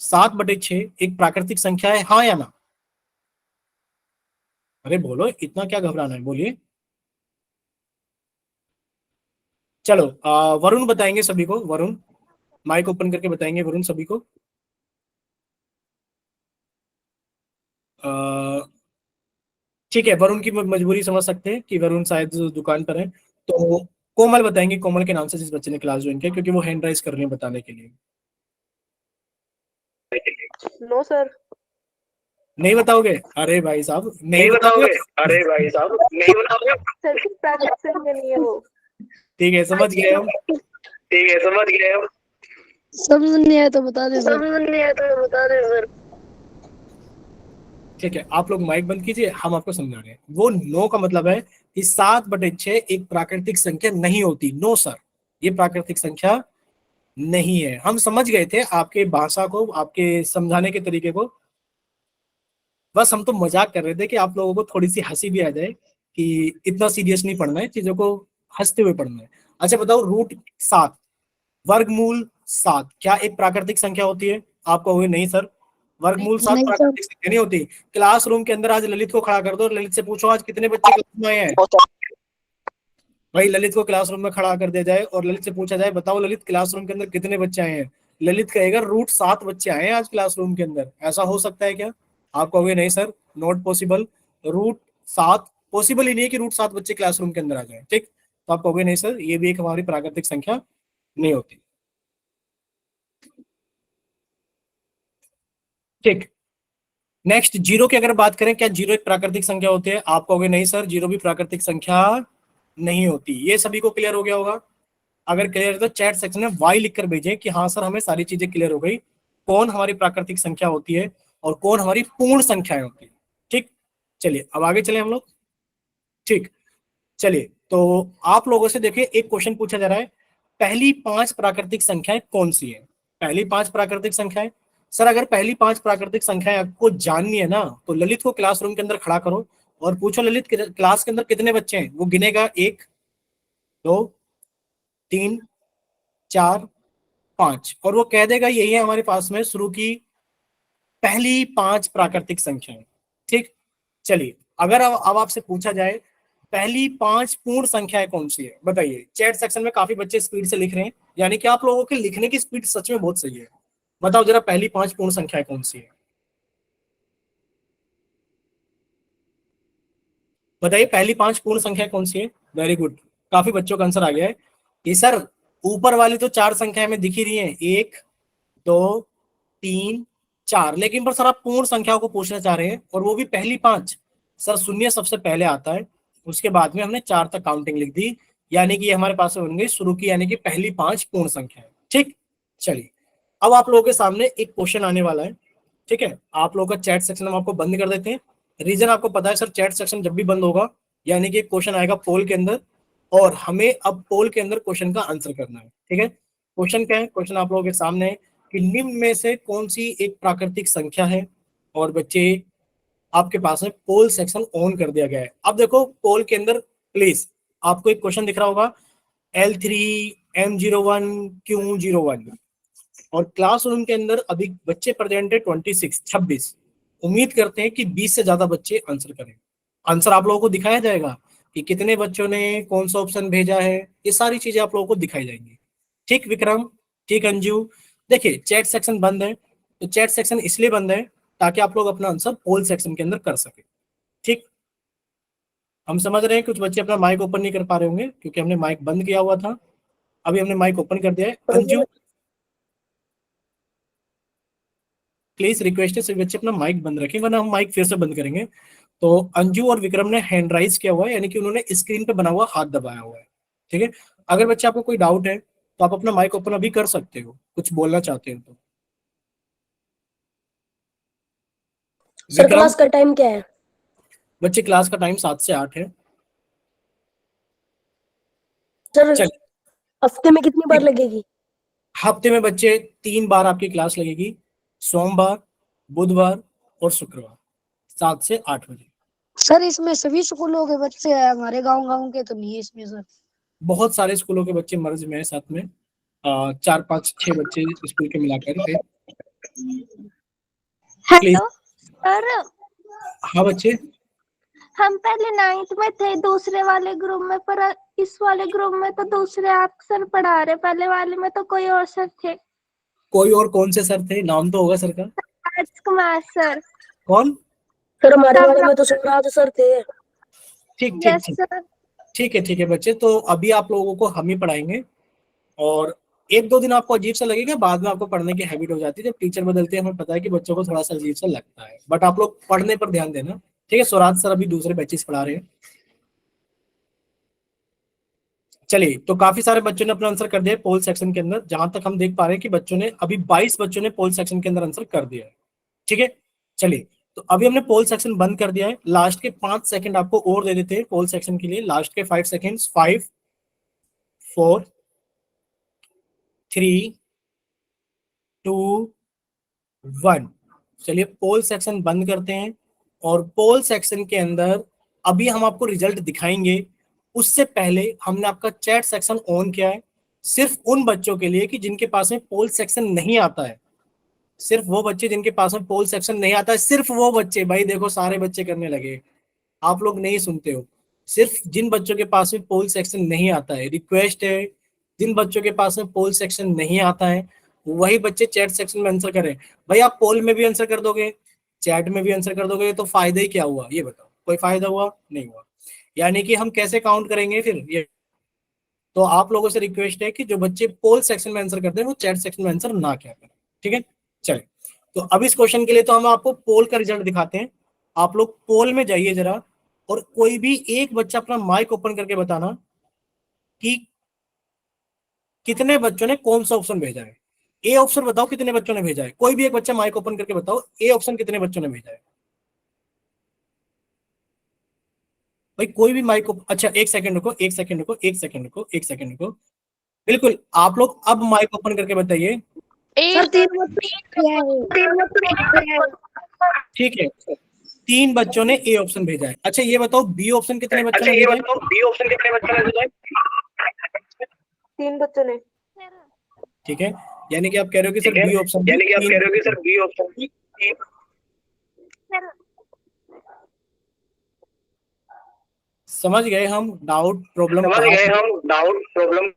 7/6 एक प्राकृतिक संख्या है, हाँ या ना। अरे बोलो, इतना क्या घबराना है, बोलिए। चलो वरुण बताएंगे सभी को, वरुण माइक ओपन करके बताएंगे, वरुण सभी को। ठीक है, वरुण की मजबूरी समझ सकते हैं कि वरुण शायद दुकान पर है, तो कोमल बताएंगे, कोमल के नाम से जिस बच्चे ने क्लास ज्वाइन किया, क्योंकि वो हैंड राइज कर रहे हैं बताने के लिए। No sir. नहीं बताओगे? अरे भाई साहब नहीं बताओगे? अरे भाई साहब नहीं बताओगे? सर प्राकृतिक संख्या नहीं है वो। ठीक है, समझ गए हम। ठीक है, समझ गए हम। समझ नहीं आया तो बता दे सर। समझ नहीं आया तो बता दे सर। ठीक है, आप लोग माइक बंद कीजिए, हम आपको समझा रहे हैं। वो नो का मतलब है कि 7/6 एक प्राकृतिक संख्या नहीं होती। नो सर, ये प्राकृतिक संख्या नहीं है। हम समझ गए थे आपके भाषा को, आपके समझाने के तरीके को। बस हम तो मजाक कर रहे थे कि आप लोगों को थोड़ी सी हंसी भी आ जाए कि इतना सीरियस नहीं पढ़ना है, चीजों को हंसते हुए पढ़ना है। अच्छा बताओ, √7 वर्गमूल 7 क्या एक प्राकृतिक संख्या होती है? आप कहोगे नहीं सर, वर्गमूल 7 नहीं सर। प्राकृतिक संख्या नहीं होती। क्लासरूम के अंदर आज ललित को खड़ा कर दो और ललित से पूछो आज कितने बच्चे क्लास में आए हैं। भाई ललित को क्लासरूम में खड़ा कर दिया जाए और ललित से पूछा जाए बताओ ललित क्लासरूम के अंदर कितने बच्चे आए हैं, ललित कहेगा √7 बच्चे आए हैं आज क्लासरूम के अंदर। ऐसा हो सकता है क्या? आप कहोगे नहीं सर, नॉट पॉसिबल। √7 पॉसिबल ही नहीं है कि √7 बच्चे क्लासरूम के अंदर आ जाए। ठीक, तो आप कहोगे नहीं सर, ये भी एक हमारी प्राकृतिक संख्या नहीं होती। ठीक, नेक्स्ट जीरो की अगर बात करें, क्या जीरो एक प्राकृतिक संख्या होती है? आप कहोगे नहीं सर, जीरो भी प्राकृतिक संख्या नहीं होती। ये सभी को क्लियर हो गया होगा? अगर क्लियर है तो चैट सेक्शन में वाई लिखकर भेजें कि हाँ सर हमें सारी चीजें क्लियर हो गई, कौन हमारी प्राकृतिक संख्या होती है और कौन हमारी पूर्ण संख्याएं होती है। ठीक, चलिए अब आगे चले हम लोग। ठीक, चलिए तो आप लोगों से देखिए एक क्वेश्चन पूछा जा रहा है, पहली 5 प्राकृतिक संख्याएं कौन सी है? पहली 5 प्राकृतिक संख्याएं। सर अगर पहली 5 प्राकृतिक संख्याएं आपको जाननी है ना, तो ललित को क्लासरूम के अंदर खड़ा करो और पूछो ललित क्लास के अंदर कितने बच्चे हैं। वो गिनेगा 1 2 3 4 5 और वो कह देगा यही है हमारे पास में शुरू की पहली 5 प्राकृतिक संख्याएं। ठीक, चलिए अगर अब आपसे पूछा जाए पहली 5 पूर्ण संख्याएं कौन सी है, बताइए। चैट सेक्शन में काफी बच्चे स्पीड से लिख रहे हैं, यानी कि आप लोगों के लिखने की स्पीड सच में बहुत सही है। बताओ जरा पहली 5 पूर्ण संख्याएं कौन सी है? बताइए पहली 5 पूर्ण संख्या कौन सी है? वेरी गुड, काफी बच्चों का आंसर आ गया है कि सर ऊपर वाली तो 4 संख्याएं में दिख ही रही है, 1 2 3 4, लेकिन पर सर आप पूर्ण संख्याओं को पूछना चाह रहे हैं और वो भी पहली 5। सर शून्य सबसे पहले आता है, उसके बाद में हमने 4 तक काउंटिंग लिख दी, यानी कि ये हमारे पास बन गई शुरू की यानी कि पहली 5 पूर्ण संख्या है। ठीक, चलिए अब आप लोगों के सामने एक क्वेश्चन आने वाला है। ठीक है, आप लोगों का चैट सेक्शन हम आपको बंद कर देते हैं। रीजन आपको पता है सर, चैट सेक्शन जब भी बंद होगा यानी कि एक क्वेश्चन आएगा पोल के अंदर और हमें अब पोल के अंदर क्वेश्चन का आंसर करना है। ठीक है, क्वेश्चन क्या है? क्वेश्चन आप लोगों के सामने है कि निम्न में से कौन सी एक प्राकृतिक संख्या है, और बच्चे आपके पास में पोल सेक्शन ऑन कर दिया गया है। अब देखो पोल के अंदर प्लीज आपको एक क्वेश्चन दिख रहा होगा, L3M01 Q01 और क्लासरूम के अंदर अभी बच्चे प्रेजेंट है 26। उम्मीद करते हैं कि 20 से ज्यादा बच्चे आंसर करें। आंसर आप लोगों को दिखाया जाएगा कि कितने बच्चों ने कौन सा ऑप्शन भेजा है, ये सारी चीजें आप लोगों को दिखाई जाएंगी। ठीक विक्रम, ठीक अंजू। देखिए चैट सेक्शन बंद है, तो चैट सेक्शन इसलिए बंद है ताकि आप लोग अपना आंसर पोल सेक्शन के अंदर कर सके। ठीक, हम समझ रहे हैं कुछ बच्चे अपना माइक ओपन नहीं कर पा रहे होंगे क्योंकि हमने माइक बंद किया हुआ था, अभी हमने माइक ओपन कर दिया है। अंजू प्लीज रिक्वेस्ट है सभी बच्चे अपना माइक बंद रखें, वरना हम माइक फिर से बंद करेंगे। तो अंजू और विक्रम ने हैंड राइज किया हुआ है, यानी कि उन्होंने स्क्रीन पे बना हुआ हाथ दबाया हुआ है। ठीक है, अगर बच्चे आपको कोई डाउट है तो आप अपना माइक ओपन अभी कर सकते हो, कुछ बोलना चाहते हो तो। सर क्लास का टाइम क्या है? बच्चे क्लास का टाइम 7 से 8 है। सर चल हफ्ते में कितनी बार लगेगी? हफ्ते में बच्चे 3 बार आपकी क्लास लगेगी, सोमवार, बुधवार और शुक्रवार, 7 से 8 बजे। सर इसमें सभी स्कूलों के बच्चे हैं, हमारे गांव के तो नहीं है इसमें सर। बहुत सारे स्कूलों के बच्चे मर्ज में है साथ में, 4 5 6 बच्चे स्कूल के मिलाकर के। हेलो सर, हाँ बच्चे, हम पहले 9th में थे दूसरे वाले ग्रुप में, पर इस वाले ग्रुप में तो दूसरे आप सर पढ़ा रहे, पहले वाले में तो कोई और सर थे। कोई और कौन से सर थे? नाम तो होगा सर का। राजकुमार सर। कौन? सर हमारे वाले में तो शिवराज सर थे। ठीक यस ठीक सर। ठीक है बच्चे, तो अभी आप लोगों को हम ही पढ़ाएंगे और एक दो दिन आपको अजीब सा लगेगा, बाद में आपको पढ़ने की हैबिट हो जाती है। जब टीचर बदलते हैं हमें पता है कि बच्चों को थोड़ा सा अजीब सा लगता है, बट आप लोग पढ़ने पर ध्यान देना, ठीक है। स्वराज सर अभी दूसरे बैचेस पढ़ा रहे हैं। चलिए, तो काफी सारे बच्चों ने अपना आंसर कर दिया पोल सेक्शन के अंदर। जहां तक हम देख पा रहे हैं कि बच्चों ने अभी 22 बच्चों ने पोल सेक्शन के अंदर आंसर कर दिया है, ठीक है। चलिए, तो अभी हमने पोल सेक्शन बंद कर दिया है। लास्ट के 5 सेकंड आपको और दे देते हैं पोल सेक्शन के लिए। लास्ट के 5 सेकंड्स, 5 4 3 2 1। चलिए, पोल सेक्शन बंद करते हैं और पोल सेक्शन के अंदर अभी हम आपको रिजल्ट दिखाएंगे। उससे पहले हमने आपका चैट सेक्शन ऑन किया है, सिर्फ उन बच्चों के लिए कि जिनके पास में पोल सेक्शन नहीं आता है। सिर्फ वो बच्चे जिनके पास में पोल सेक्शन नहीं आता है, सिर्फ वो बच्चे, भाई देखो सारे बच्चे करने लगे, आप लोग नहीं सुनते हो। सिर्फ जिन बच्चों के पास में पोल सेक्शन नहीं आता है, रिक्वेस्ट है, जिन बच्चों के पास में पोल सेक्शन नहीं आता है वही बच्चे चैट सेक्शन में आंसर करें। भाई आप पोल में भी आंसर कर दोगे, चैट में भी आंसर कर दोगे, तो फायदा ही क्या हुआ ये बताओ? कोई फायदा हुआ? नहीं हुआ। यानी कि हम कैसे काउंट करेंगे फिर ये? तो आप लोगों से रिक्वेस्ट है कि जो बच्चे पोल सेक्शन में आंसर करते हैं वो चैट सेक्शन में आंसर ना क्या करें, ठीक है। चलिए, तो अब इस क्वेश्चन के लिए तो हम आपको पोल का रिजल्ट दिखाते हैं। आप लोग पोल में जाइए जरा, और कोई भी एक बच्चा अपना माइक ओपन करके बताना कि कितने बच्चों ने कौन सा ऑप्शन भेजा है। ए ऑप्शन बताओ कितने बच्चों ने भेजा है। कोई भी एक बच्चा माइक ओपन करके बताओ ए ऑप्शन कितने बच्चों ने भेजा है। भाई कोई भी माइक अच्छा, एक सेकंड रुको, एक सेकंड रुको, एक सेकंड रुको, एक सेकंड रुको। बिल्कुल, आप लोग अब माइक ओपन करके बताइए। सर 3 ठीक है, 3 बच्चों ने ए ऑप्शन भेजा है। अच्छा ये बताओ बी ऑप्शन कितने बच्चों अच्छा ने ये भेजा है? बताओ बी ऑप्शन कितने बच्चों ने भेजा है? 3 बच्चों ने। ठीक है, यानी कि आप कह रहे हो कि सर ठीक है, बी ऑप्शन यानी कि आप कह रहे हो कि सर बी ऑप्शन की समझ गए हम डाउट प्रॉब्लम समझ कहाँ गए से? हम डाउट प्रॉब्लम।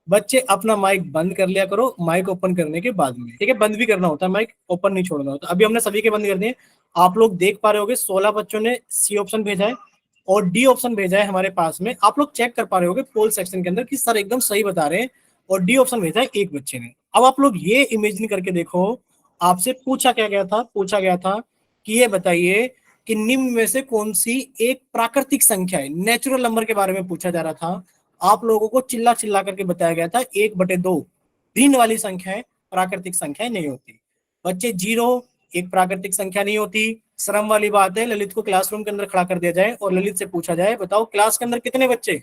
बच्चे अपना माइक बंद कर लिया करो माइक ओपन करने के बाद में, ठीक है। बंद भी करना होता है, माइक ओपन नहीं छोड़ना होता। अभी हमने सभी के बंद कर दिए। आप लोग देख पा रहे होगे 16 बच्चों ने सी ऑप्शन भेजा है और डी ऑप्शन भेजा है हमारे पास में। आप लोग चेक कर पा रहे होगे पोल सेक्शन के अंदर कि सर एकदम सही बता रहे हैं, और डी ऑप्शन भेजा है एक बच्चे ने। अब आप लोग ये इमेजिन करके देखो, आपसे पूछा क्या गया था? पूछा गया था कि ये बताइए कि निम्न में से कौन सी एक प्राकृतिक संख्या है। नेचुरल नंबर के बारे में पूछा जा रहा था। आप लोगों को चिल्ला चिल्ला करके बताया गया था 1/2 भिन्न वाली संख्याएं प्राकृतिक संख्याएं नहीं होती। बच्चे 0 एक प्राकृतिक संख्या नहीं होती। शर्म वाली बात है, ललित को क्लासरूम के अंदर खड़ा कर दिया जाए और ललित से पूछा जाए बताओ क्लास के अंदर कितने बच्चे,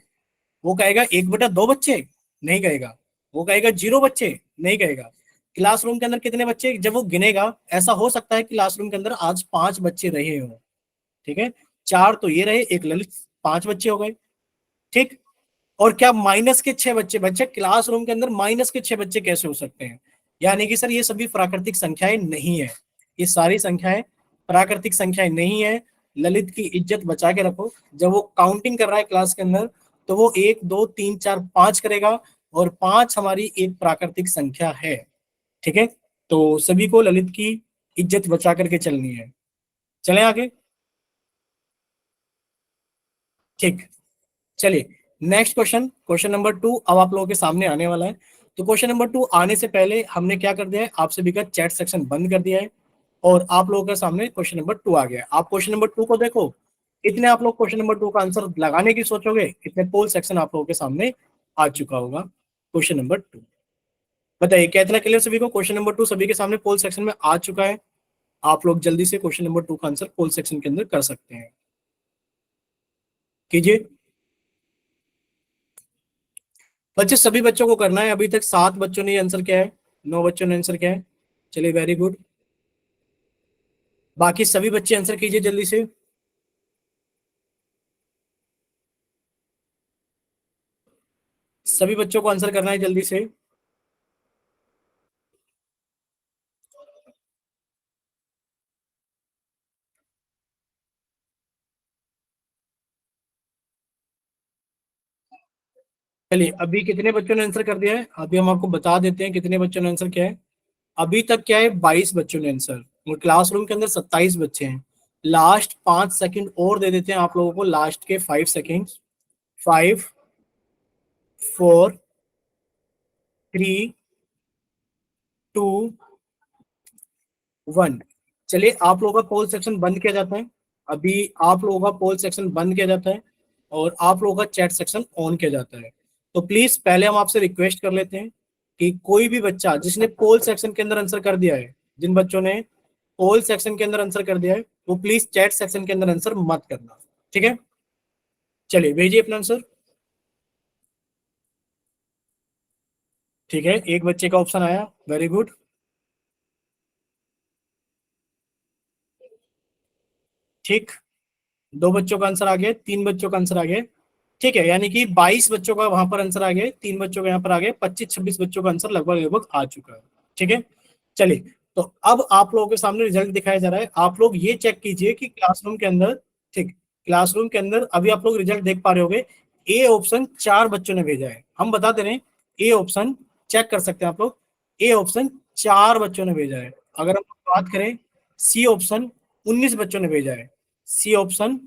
वो कहेगा 1/2 बच्चे, नहीं कहेगा। वो कहेगा 0 बच्चे, नहीं कहेगा। क्लासरूम के अंदर कितने बच्चे, जब वो गिनेगा, ऐसा हो सकता है क्लासरूम के अंदर आज 5 बच्चे रहे हो, ठीक है। 4 तो ये रहे, एक ललित, 5 बच्चे हो गए, ठीक। और क्या माइनस के 6 बच्चे? बच्चे क्लासरूम के अंदर माइनस के 6 बच्चे कैसे हो सकते हैं? यानी कि सर ये सभी प्राकृतिक संख्याएं नहीं है, ये सारी संख्याएं प्राकृतिक संख्याएं नहीं है। ललित की इज्जत बचा के रखो। जब वो काउंटिंग कर रहा है क्लास के अंदर तो वो 1 2 3 4 5 करेगा, और 5 हमारी एक प्राकृतिक संख्या है, ठीक है। तो सभी को ललित की इज्जत बचा करके चलनी है। चले आगे, ठीक। चलिए नेक्स्ट क्वेश्चन, क्वेश्चन नंबर 2 अब आप लोगों के सामने आने वाला है। तो क्वेश्चन नंबर 2 आने से पहले हमने क्या कर दिया है, आप सभी का चैट सेक्शन बंद कर दिया है और आप लोगों के सामने क्वेश्चन नंबर 2 आ गया है। आप क्वेश्चन नंबर 2 को देखो, इतने आप लोग क्वेश्चन नंबर 2 का आंसर लगाने की सोचोगे, इतने पोल सेक्शन आप लोगों के सामने आ चुका होगा। क्वेश्चन नंबर 2 बताइए क्या इतना क्लियर सभी को? क्वेश्चन नंबर 2 सभी के सामने पोल सेक्शन में आ चुका है। आप लोग जल्दी से क्वेश्चन नंबर 2 का आंसर पोल सेक्शन के अंदर कर सकते हैं, कीजिए। बच्चे सभी बच्चों को करना है। अभी तक 7 बच्चों ने आंसर किया है, 9 बच्चों ने आंसर किया है। चलिए वेरी गुड, बाकी सभी बच्चे आंसर कीजिए जल्दी से। सभी बच्चों को आंसर करना है जल्दी से। चलिए अभी कितने बच्चों ने आंसर कर दिया है, अभी हम आपको बता देते हैं कितने बच्चों ने आंसर किया है। अभी तक क्या है, 22 बच्चों ने आंसर, और क्लासरूम के अंदर 27 बच्चे हैं। लास्ट 5 सेकंड और दे देते हैं आप लोगों को, लास्ट के 5 सेकंड। 5 4 3 2 1। चलिए आप लोगों का पोल सेक्शन बंद किया जाता है। अभी आप लोगों का पोल सेक्शन बंद किया जाता है और आप लोगों का चैट सेक्शन ऑन किया जाता है। तो प्लीज पहले हम आपसे रिक्वेस्ट कर लेते हैं कि कोई भी बच्चा जिसने पोल सेक्शन के अंदर आंसर कर दिया है, जिन बच्चों ने पोल सेक्शन के अंदर आंसर कर दिया है, वो प्लीज चैट सेक्शन के अंदर आंसर मत करना, ठीक है। चलिए भेजिए अपना आंसर। ठीक है, एक बच्चे का ऑप्शन आया, वेरी गुड। ठीक, 2 बच्चों का आंसर आ गया, 3 बच्चों का आंसर आ गया। ठीक है, यानी कि 22 बच्चों का वहां पर आंसर आ गया, 3 बच्चों का यहाँ पर आ गया, 25-26 बच्चों का आंसर लगभग लगभग आ चुका है। ठीक है, चलिए तो अब आप लोगों के सामने रिजल्ट दिखाया जा रहा है। आप लोग ये चेक कीजिए कि क्लासरूम के अंदर, ठीक, क्लासरूम के अंदर अभी आप लोग रिजल्ट देख पा रहे होगे। ए ऑप्शन 4 बच्चों ने भेजा है, हम बता दे रहे हैं। ए ऑप्शन चेक कर सकते हैं आप लोग, ए ऑप्शन 4 बच्चों ने भेजा है। अगर हम बात करें, सी ऑप्शन 19 बच्चों ने भेजा है, सी ऑप्शन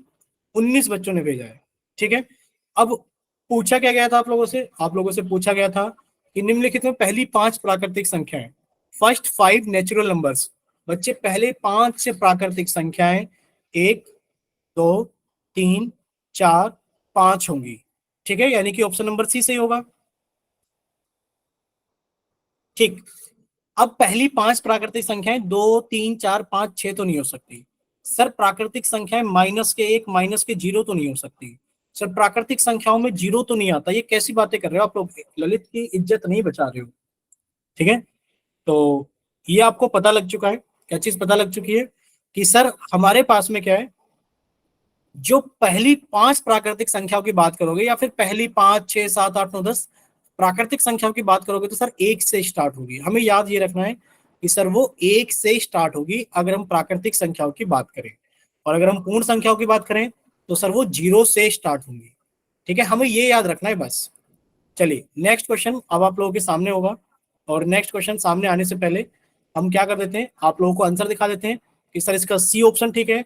19 बच्चों ने भेजा है। ठीक है, अब पूछा क्या गया था आप लोगों से? आप लोगों से पूछा गया था कि निम्नलिखित में पहली 5 प्राकृतिक संख्याएं, फर्स्ट 5 नेचुरल नंबर्स। बच्चे पहले 5 प्राकृतिक संख्याएं 1 2 3 4 5 होंगी। ठीक है, यानी कि ऑप्शन नंबर सी सही होगा। ठीक, अब पहली 5 प्राकृतिक संख्याएं 2 3 4 5 6 तो नहीं हो सकती। सर प्राकृतिक संख्याएं -1 -0 तो नहीं हो सकती। सर प्राकृतिक संख्याओं में 0 तो नहीं आता। ये कैसी बातें कर रहे हो आप लोग? ललित की इज्जत नहीं बचा रहे हो। ठीक है, तो ये आपको पता लग चुका है। क्या चीज पता लग चुकी है? कि सर हमारे पास में क्या है, जो पहली 5 प्राकृतिक संख्याओं की बात करोगे या फिर पहली 5 6 7 8 9 10 प्राकृतिक संख्याओं की बात करोगे तो सर 1 से स्टार्ट होगी। हमें याद ये रखना है कि सर वो 1 से स्टार्ट होगी अगर हम प्राकृतिक संख्याओं की बात करें, और अगर हम पूर्ण संख्याओं की बात करें तो सर वो 0 से स्टार्ट होंगी। ठीक है, हमें ये याद रखना है बस। चलिए नेक्स्ट क्वेश्चन अब आप लोगों के सामने होगा, और नेक्स्ट क्वेश्चन सामने आने से पहले हम क्या कर देते हैं, आप लोगों को आंसर दिखा देते हैं कि सर इसका सी ऑप्शन ठीक है।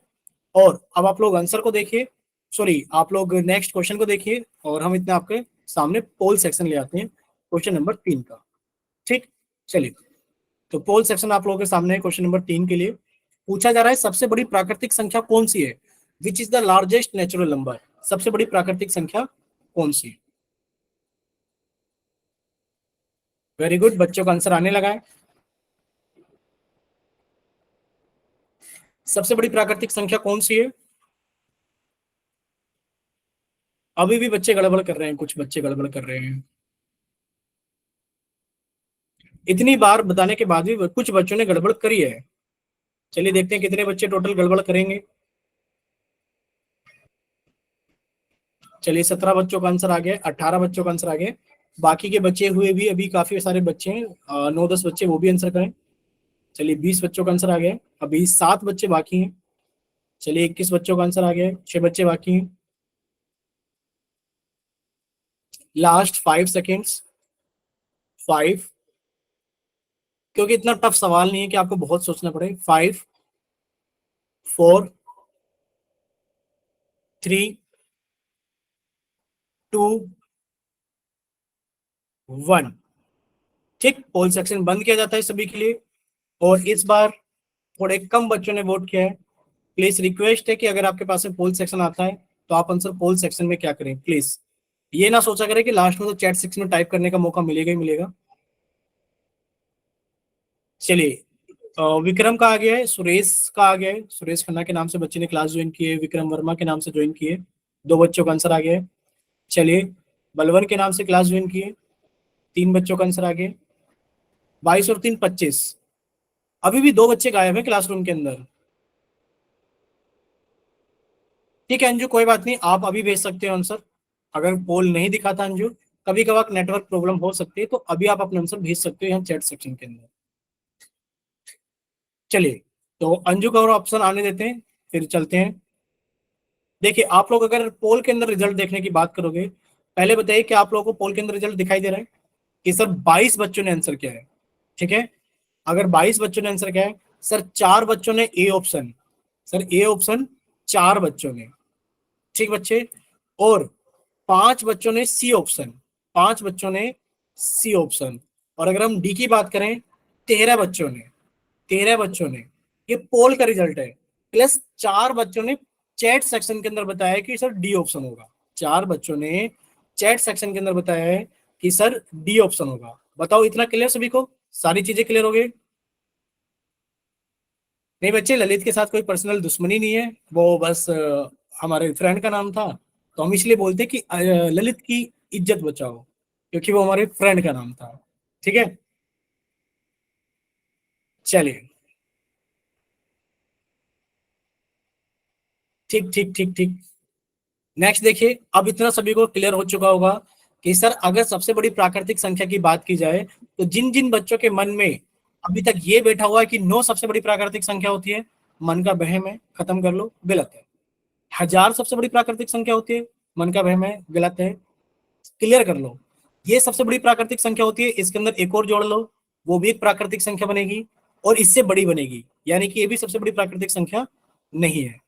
और अब आप लोग आंसर को देखिए, सॉरी आप लोग नेक्स्ट क्वेश्चन को देखिए, और हम इतना आपके सामने पोल सेक्शन ले आते हैं क्वेश्चन नंबर 3 का। ठीक, चलिए तो पोल सेक्शन आप लोगों के सामने क्वेश्चन नंबर 3 के लिए पूछा जा रहा है, सबसे बड़ी प्राकृतिक संख्या कौन सी है? Which is the largest natural number? सबसे बड़ी प्राकृतिक संख्या कौन सी है? वेरी गुड, बच्चों का आंसर आने लगा है। सबसे बड़ी प्राकृतिक संख्या कौन सी है? अभी भी बच्चे गड़बड़ कर रहे हैं, कुछ बच्चे गड़बड़ कर रहे हैं। इतनी बार बताने के बाद भी कुछ बच्चों ने गड़बड़ करी है। चलिए देखते हैं कितने बच्चे टोटल गड़बड़ करेंगे। चलिए 17 बच्चों का आंसर आ गया, 18 बच्चों का आंसर आ गया। बाकी के बचे हुए भी अभी काफी सारे बच्चे हैं, 9-10 बच्चे, वो भी आंसर करें। चलिए 20 बच्चों का आंसर आ गया, अभी 7 बच्चे बाकी हैं। चलिए 21 बच्चों का आंसर आ गया, 6 बच्चे बाकी हैं। लास्ट 5 सेकेंड्स, 5, क्योंकि इतना टफ सवाल नहीं है कि आपको बहुत सोचना पड़े। 5 4 3 2 1। ठीक, पोल सेक्शन बंद किया जाता है सभी के लिए, और इस बार थोड़े कम बच्चों ने वोट किया है। प्लीज रिक्वेस्ट है कि अगर आपके पास में पोल सेक्शन आता है तो आप आंसर पोल सेक्शन में क्या करें। प्लीज ये ना सोचा करें कि लास्ट में तो चैट सेक्शन में टाइप करने का मौका मिलेगा ही मिलेगा। चलिए विक्रम का आ गया है, सुरेश का आ गया है। सुरेश खन्ना के नाम से बच्चे ने क्लास ज्वाइन की है, विक्रम वर्मा के नाम से ज्वाइन किए, 2 बच्चों का आंसर आ गया है। चलिए बलवन के नाम से क्लास ज्वाइन किए, 3 बच्चों का आंसर आ गया। 22 और 3 25। अभी भी 2 बच्चे गायब हैं क्लासरूम के अंदर। ठीक है अंजू, कोई बात नहीं, आप अभी भेज सकते हो आंसर। अगर पोल नहीं दिखाता अंजू, कभी कभार नेटवर्क प्रॉब्लम हो सकती है, तो अभी आप अपना आंसर भेज सकते हो यहाँ चैट सेक्शन के अंदर। चलिए तो अंजू का और ऑप्शन आने देते हैं, फिर चलते हैं। देखिए आप लोग अगर पोल के अंदर रिजल्ट देखने की बात करोगे, पहले बताइए कि आप लोगों को पोल के अंदर रिजल्ट दिखाई दे रहा है कि सर 22 बच्चों ने आंसर किया है। ठीक है, अगर 22 बच्चों ने आंसर किया है, सर 4 बच्चों ने A option, sir A option 4 बच्चों ने, ठीक बच्चे, और 5 बच्चों ने सी ऑप्शन, 5 बच्चों ने सी ऑप्शन, और अगर हम डी की बात करें 13 बच्चों ने, ये पोल का रिजल्ट है, प्लस 4 बच्चों ने चैट सेक्शन के अंदर बताया कि सर डी ऑप्शन होगा। 4 बच्चों ने चैट सेक्शन के अंदर बताया है कि सर डी ऑप्शन होगा। बताओ इतना क्लियर सभी को? सारी चीजें क्लियर हो गई? नहीं बच्चे, ललित के साथ कोई पर्सनल दुश्मनी नहीं है, वो बस हमारे फ्रेंड का नाम था तो हम इसलिए बोलते हैं कि ललित की इज्जत बचाओ, क्योंकि वो हमारे फ्रेंड का नाम था। ठीक है, चलिए, ठीक ठीक ठीक ठीक। नेक्स्ट देखिए, अब इतना सभी को क्लियर हो चुका होगा कि सर अगर सबसे बड़ी प्राकृतिक संख्या की बात की जाए तो जिन जिन बच्चों के मन में अभी तक ये बैठा हुआ है कि 9 सबसे बड़ी प्राकृतिक संख्या होती है, मन का वहम है, खत्म कर लो, गलत है। 1000 सबसे बड़ी प्राकृतिक संख्या होती है, मन का वहम है, गलत है, क्लियर कर लो। ये सबसे बड़ी प्राकृतिक संख्या होती है, इसके अंदर एक और जोड़ लो, वो भी एक प्राकृतिक संख्या बनेगी और इससे बड़ी बनेगी, यानी कि ये भी सबसे बड़ी प्राकृतिक संख्या नहीं है।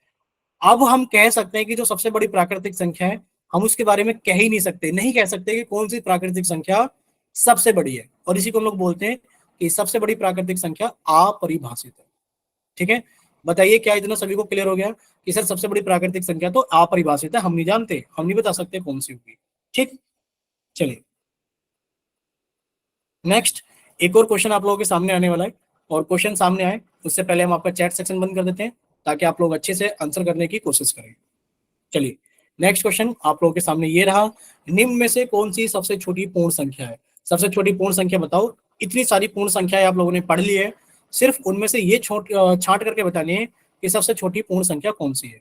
अब हम कह सकते हैं कि जो सबसे बड़ी प्राकृतिक संख्या है, हम उसके बारे में कह ही नहीं सकते, नहीं कह सकते कि कौन सी प्राकृतिक संख्या सबसे बड़ी है, और इसी को हम लोग बोलते हैं कि सबसे बड़ी प्राकृतिक संख्या अपरिभाषित है। ठीक है, बताइए क्या इतना सभी को क्लियर हो गया कि सर सबसे बड़ी प्राकृतिक संख्या तो अपरिभाषित है, हम नहीं जानते, हम नहीं बता सकते कौन सी होगी। ठीक, चलिए नेक्स्ट एक और क्वेश्चन आप लोगों के सामने आने वाला है, और क्वेश्चन सामने आए उससे पहले हम आपका चैट सेक्शन बंद कर देते हैं ताकि आप लोग अच्छे से आंसर करने की कोशिश करें। चलिए नेक्स्ट क्वेश्चन आप लोगों के सामने ये रहा, निम्न में से कौन सी सबसे छोटी पूर्ण संख्या है? सबसे छोटी पूर्ण संख्या बताओ। इतनी सारी पूर्ण संख्याएं आप लोगों ने पढ़ ली है, सिर्फ उनमें से ये छांट करके बतानी है कि सबसे छोटी पूर्ण संख्या कौन सी है।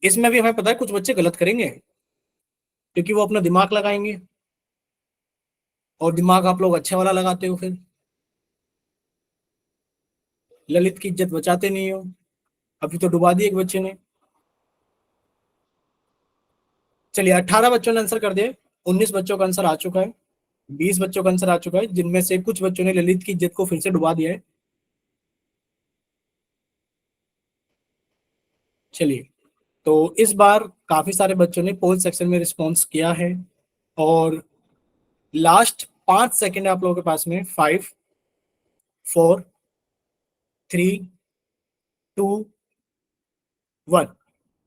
इसमें भी हमें पता है कुछ बच्चे गलत करेंगे क्योंकि वो अपना दिमाग लगाएंगे, और दिमाग आप लोग अच्छा वाला लगाते हो, फिर ललित की इज्जत बचाते नहीं हो। अभी तो डुबा दी एक बच्चे ने। चलिए 18 बच्चों ने आंसर कर दिए, 19 बच्चों का आंसर आ चुका है, 20 बच्चों का आंसर आ चुका है, जिनमें से कुछ बच्चों ने ललित की इज्जत को फिर से डुबा दिया है। चलिए, तो इस बार काफी सारे बच्चों ने पोल सेक्शन में रिस्पॉन्स किया है, और लास्ट 5 सेकंड आप लोगों के पास में 5 4 3 2 1,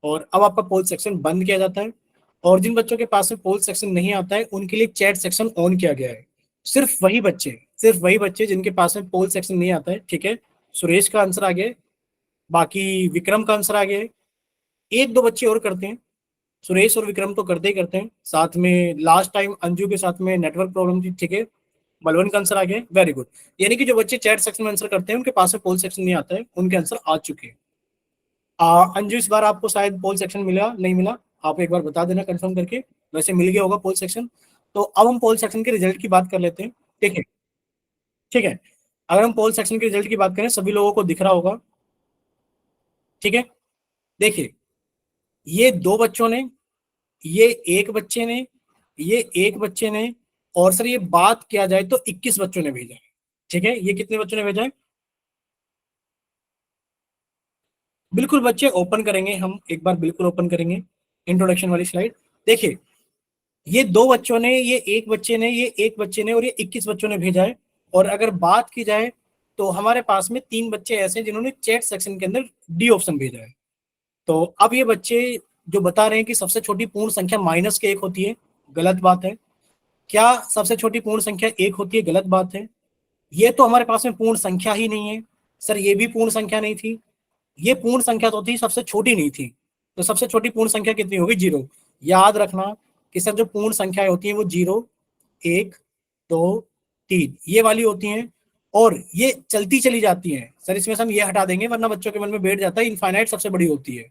और अब आपका पोल सेक्शन बंद किया जाता है। और जिन बच्चों के पास में पोल सेक्शन नहीं आता है उनके लिए चैट सेक्शन ऑन किया गया है। सिर्फ वही बच्चे जिनके पास में पोल सेक्शन नहीं आता है। ठीक है, सुरेश का आंसर आ गया, बाकी विक्रम का आंसर आ गया है, 1-2 बच्चे और करते हैं, सुरेश और विक्रम तो करते ही करते हैं, साथ में लास्ट टाइम अंजू के साथ में नेटवर्क प्रॉब्लम थी। ठीक है, बलवन का आंसर आ गया, वेरी गुड। यानी कि जो बच्चे चैट सेक्शन में आंसर करते हैं उनके पास में पोल सेक्शन नहीं आता है, उनके आंसर आ चुके हैं। अंजू इस बार आपको शायद पोल सेक्शन मिला नहीं मिला, आप एक बार बता देना कंफर्म करके, वैसे मिल गया होगा पोल सेक्शन। तो अब हम पोल सेक्शन के रिजल्ट की बात कर लेते हैं। ठीक है, ठीक है, अगर हम पोल सेक्शन के रिजल्ट की बात करें, सभी लोगों को दिख रहा होगा। ठीक है, देखिए ये 2 बच्चों ने, ये एक बच्चे ने, ये एक बच्चे ने, और सर ये बात किया जाए तो 21 बच्चों ने भेजा है। ठीक है, ये कितने बच्चों ने भेजा है? बिल्कुल बच्चे ओपन करेंगे, हम एक बार बिल्कुल ओपन करेंगे इंट्रोडक्शन वाली स्लाइड। देखिए ये 2 बच्चों ने, ये एक बच्चे ने, ये एक बच्चे ने, और ये 21 बच्चों ने भेजा है। और अगर बात की जाए तो हमारे पास में 3 बच्चे ऐसे हैं जिन्होंने चैट सेक्शन के अंदर डी ऑप्शन भेजा है। तो अब ये बच्चे जो बता रहे हैं कि सबसे छोटी पूर्ण संख्या -1 होती है, गलत बात है। क्या सबसे छोटी पूर्ण संख्या 1 होती है? गलत बात है। ये तो हमारे पास में पूर्ण संख्या ही नहीं है सर, ये भी पूर्ण संख्या नहीं थी, ये पूर्ण संख्या तो थी, सबसे छोटी नहीं थी। तो सबसे छोटी पूर्ण संख्या कितनी होगी? 0। याद रखना कि सर जो पूर्ण संख्याएं होती हैं वो 0 1 2 3 ये वाली होती हैं, और ये चलती चली जाती हैं। सर इसमें से हम ये हटा देंगे वरना बच्चों के मन में बैठ जाता है इनफाइनाइट सबसे बड़ी होती है।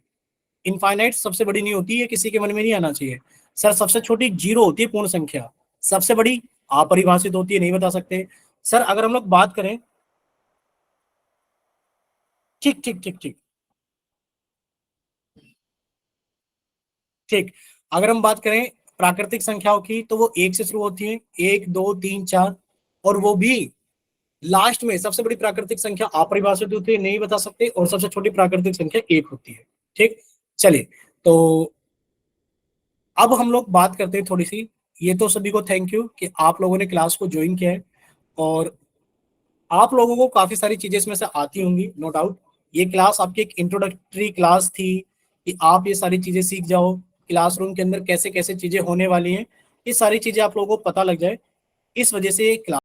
इनफाइनाइट सबसे बड़ी नहीं होती है, किसी के मन में नहीं आना चाहिए। सर सबसे छोटी 0 होती है पूर्ण संख्या, सबसे बड़ी अपरिभाषित होती है, नहीं बता सकते। सर अगर हम लोग बात करें, ठीक ठीक ठीक ठीक ठीक, अगर हम बात करें प्राकृतिक संख्याओं की तो वो 1 से शुरू होती है, 1 2 3 4, और वो भी लास्ट में सबसे बड़ी प्राकृतिक संख्या अपरिभाषित होती है, नहीं बता सकते, और सबसे छोटी प्राकृतिक संख्या 1 होती है। ठीक, चलिए तो अब हम लोग बात करते हैं थोड़ी सी ये तो सभी को थैंक यू कि आप लोगों ने क्लास को ज्वाइन किया है और आप लोगों को काफी सारी चीजें इसमें से आती होंगी, नो डाउट। ये क्लास आपकी एक इंट्रोडक्टरी क्लास थी कि आप ये सारी चीजें सीख जाओ, क्लासरूम के अंदर कैसे कैसे चीजें होने वाली हैं, ये सारी चीजें आप लोगों को पता लग जाए, इस वजह से क्लास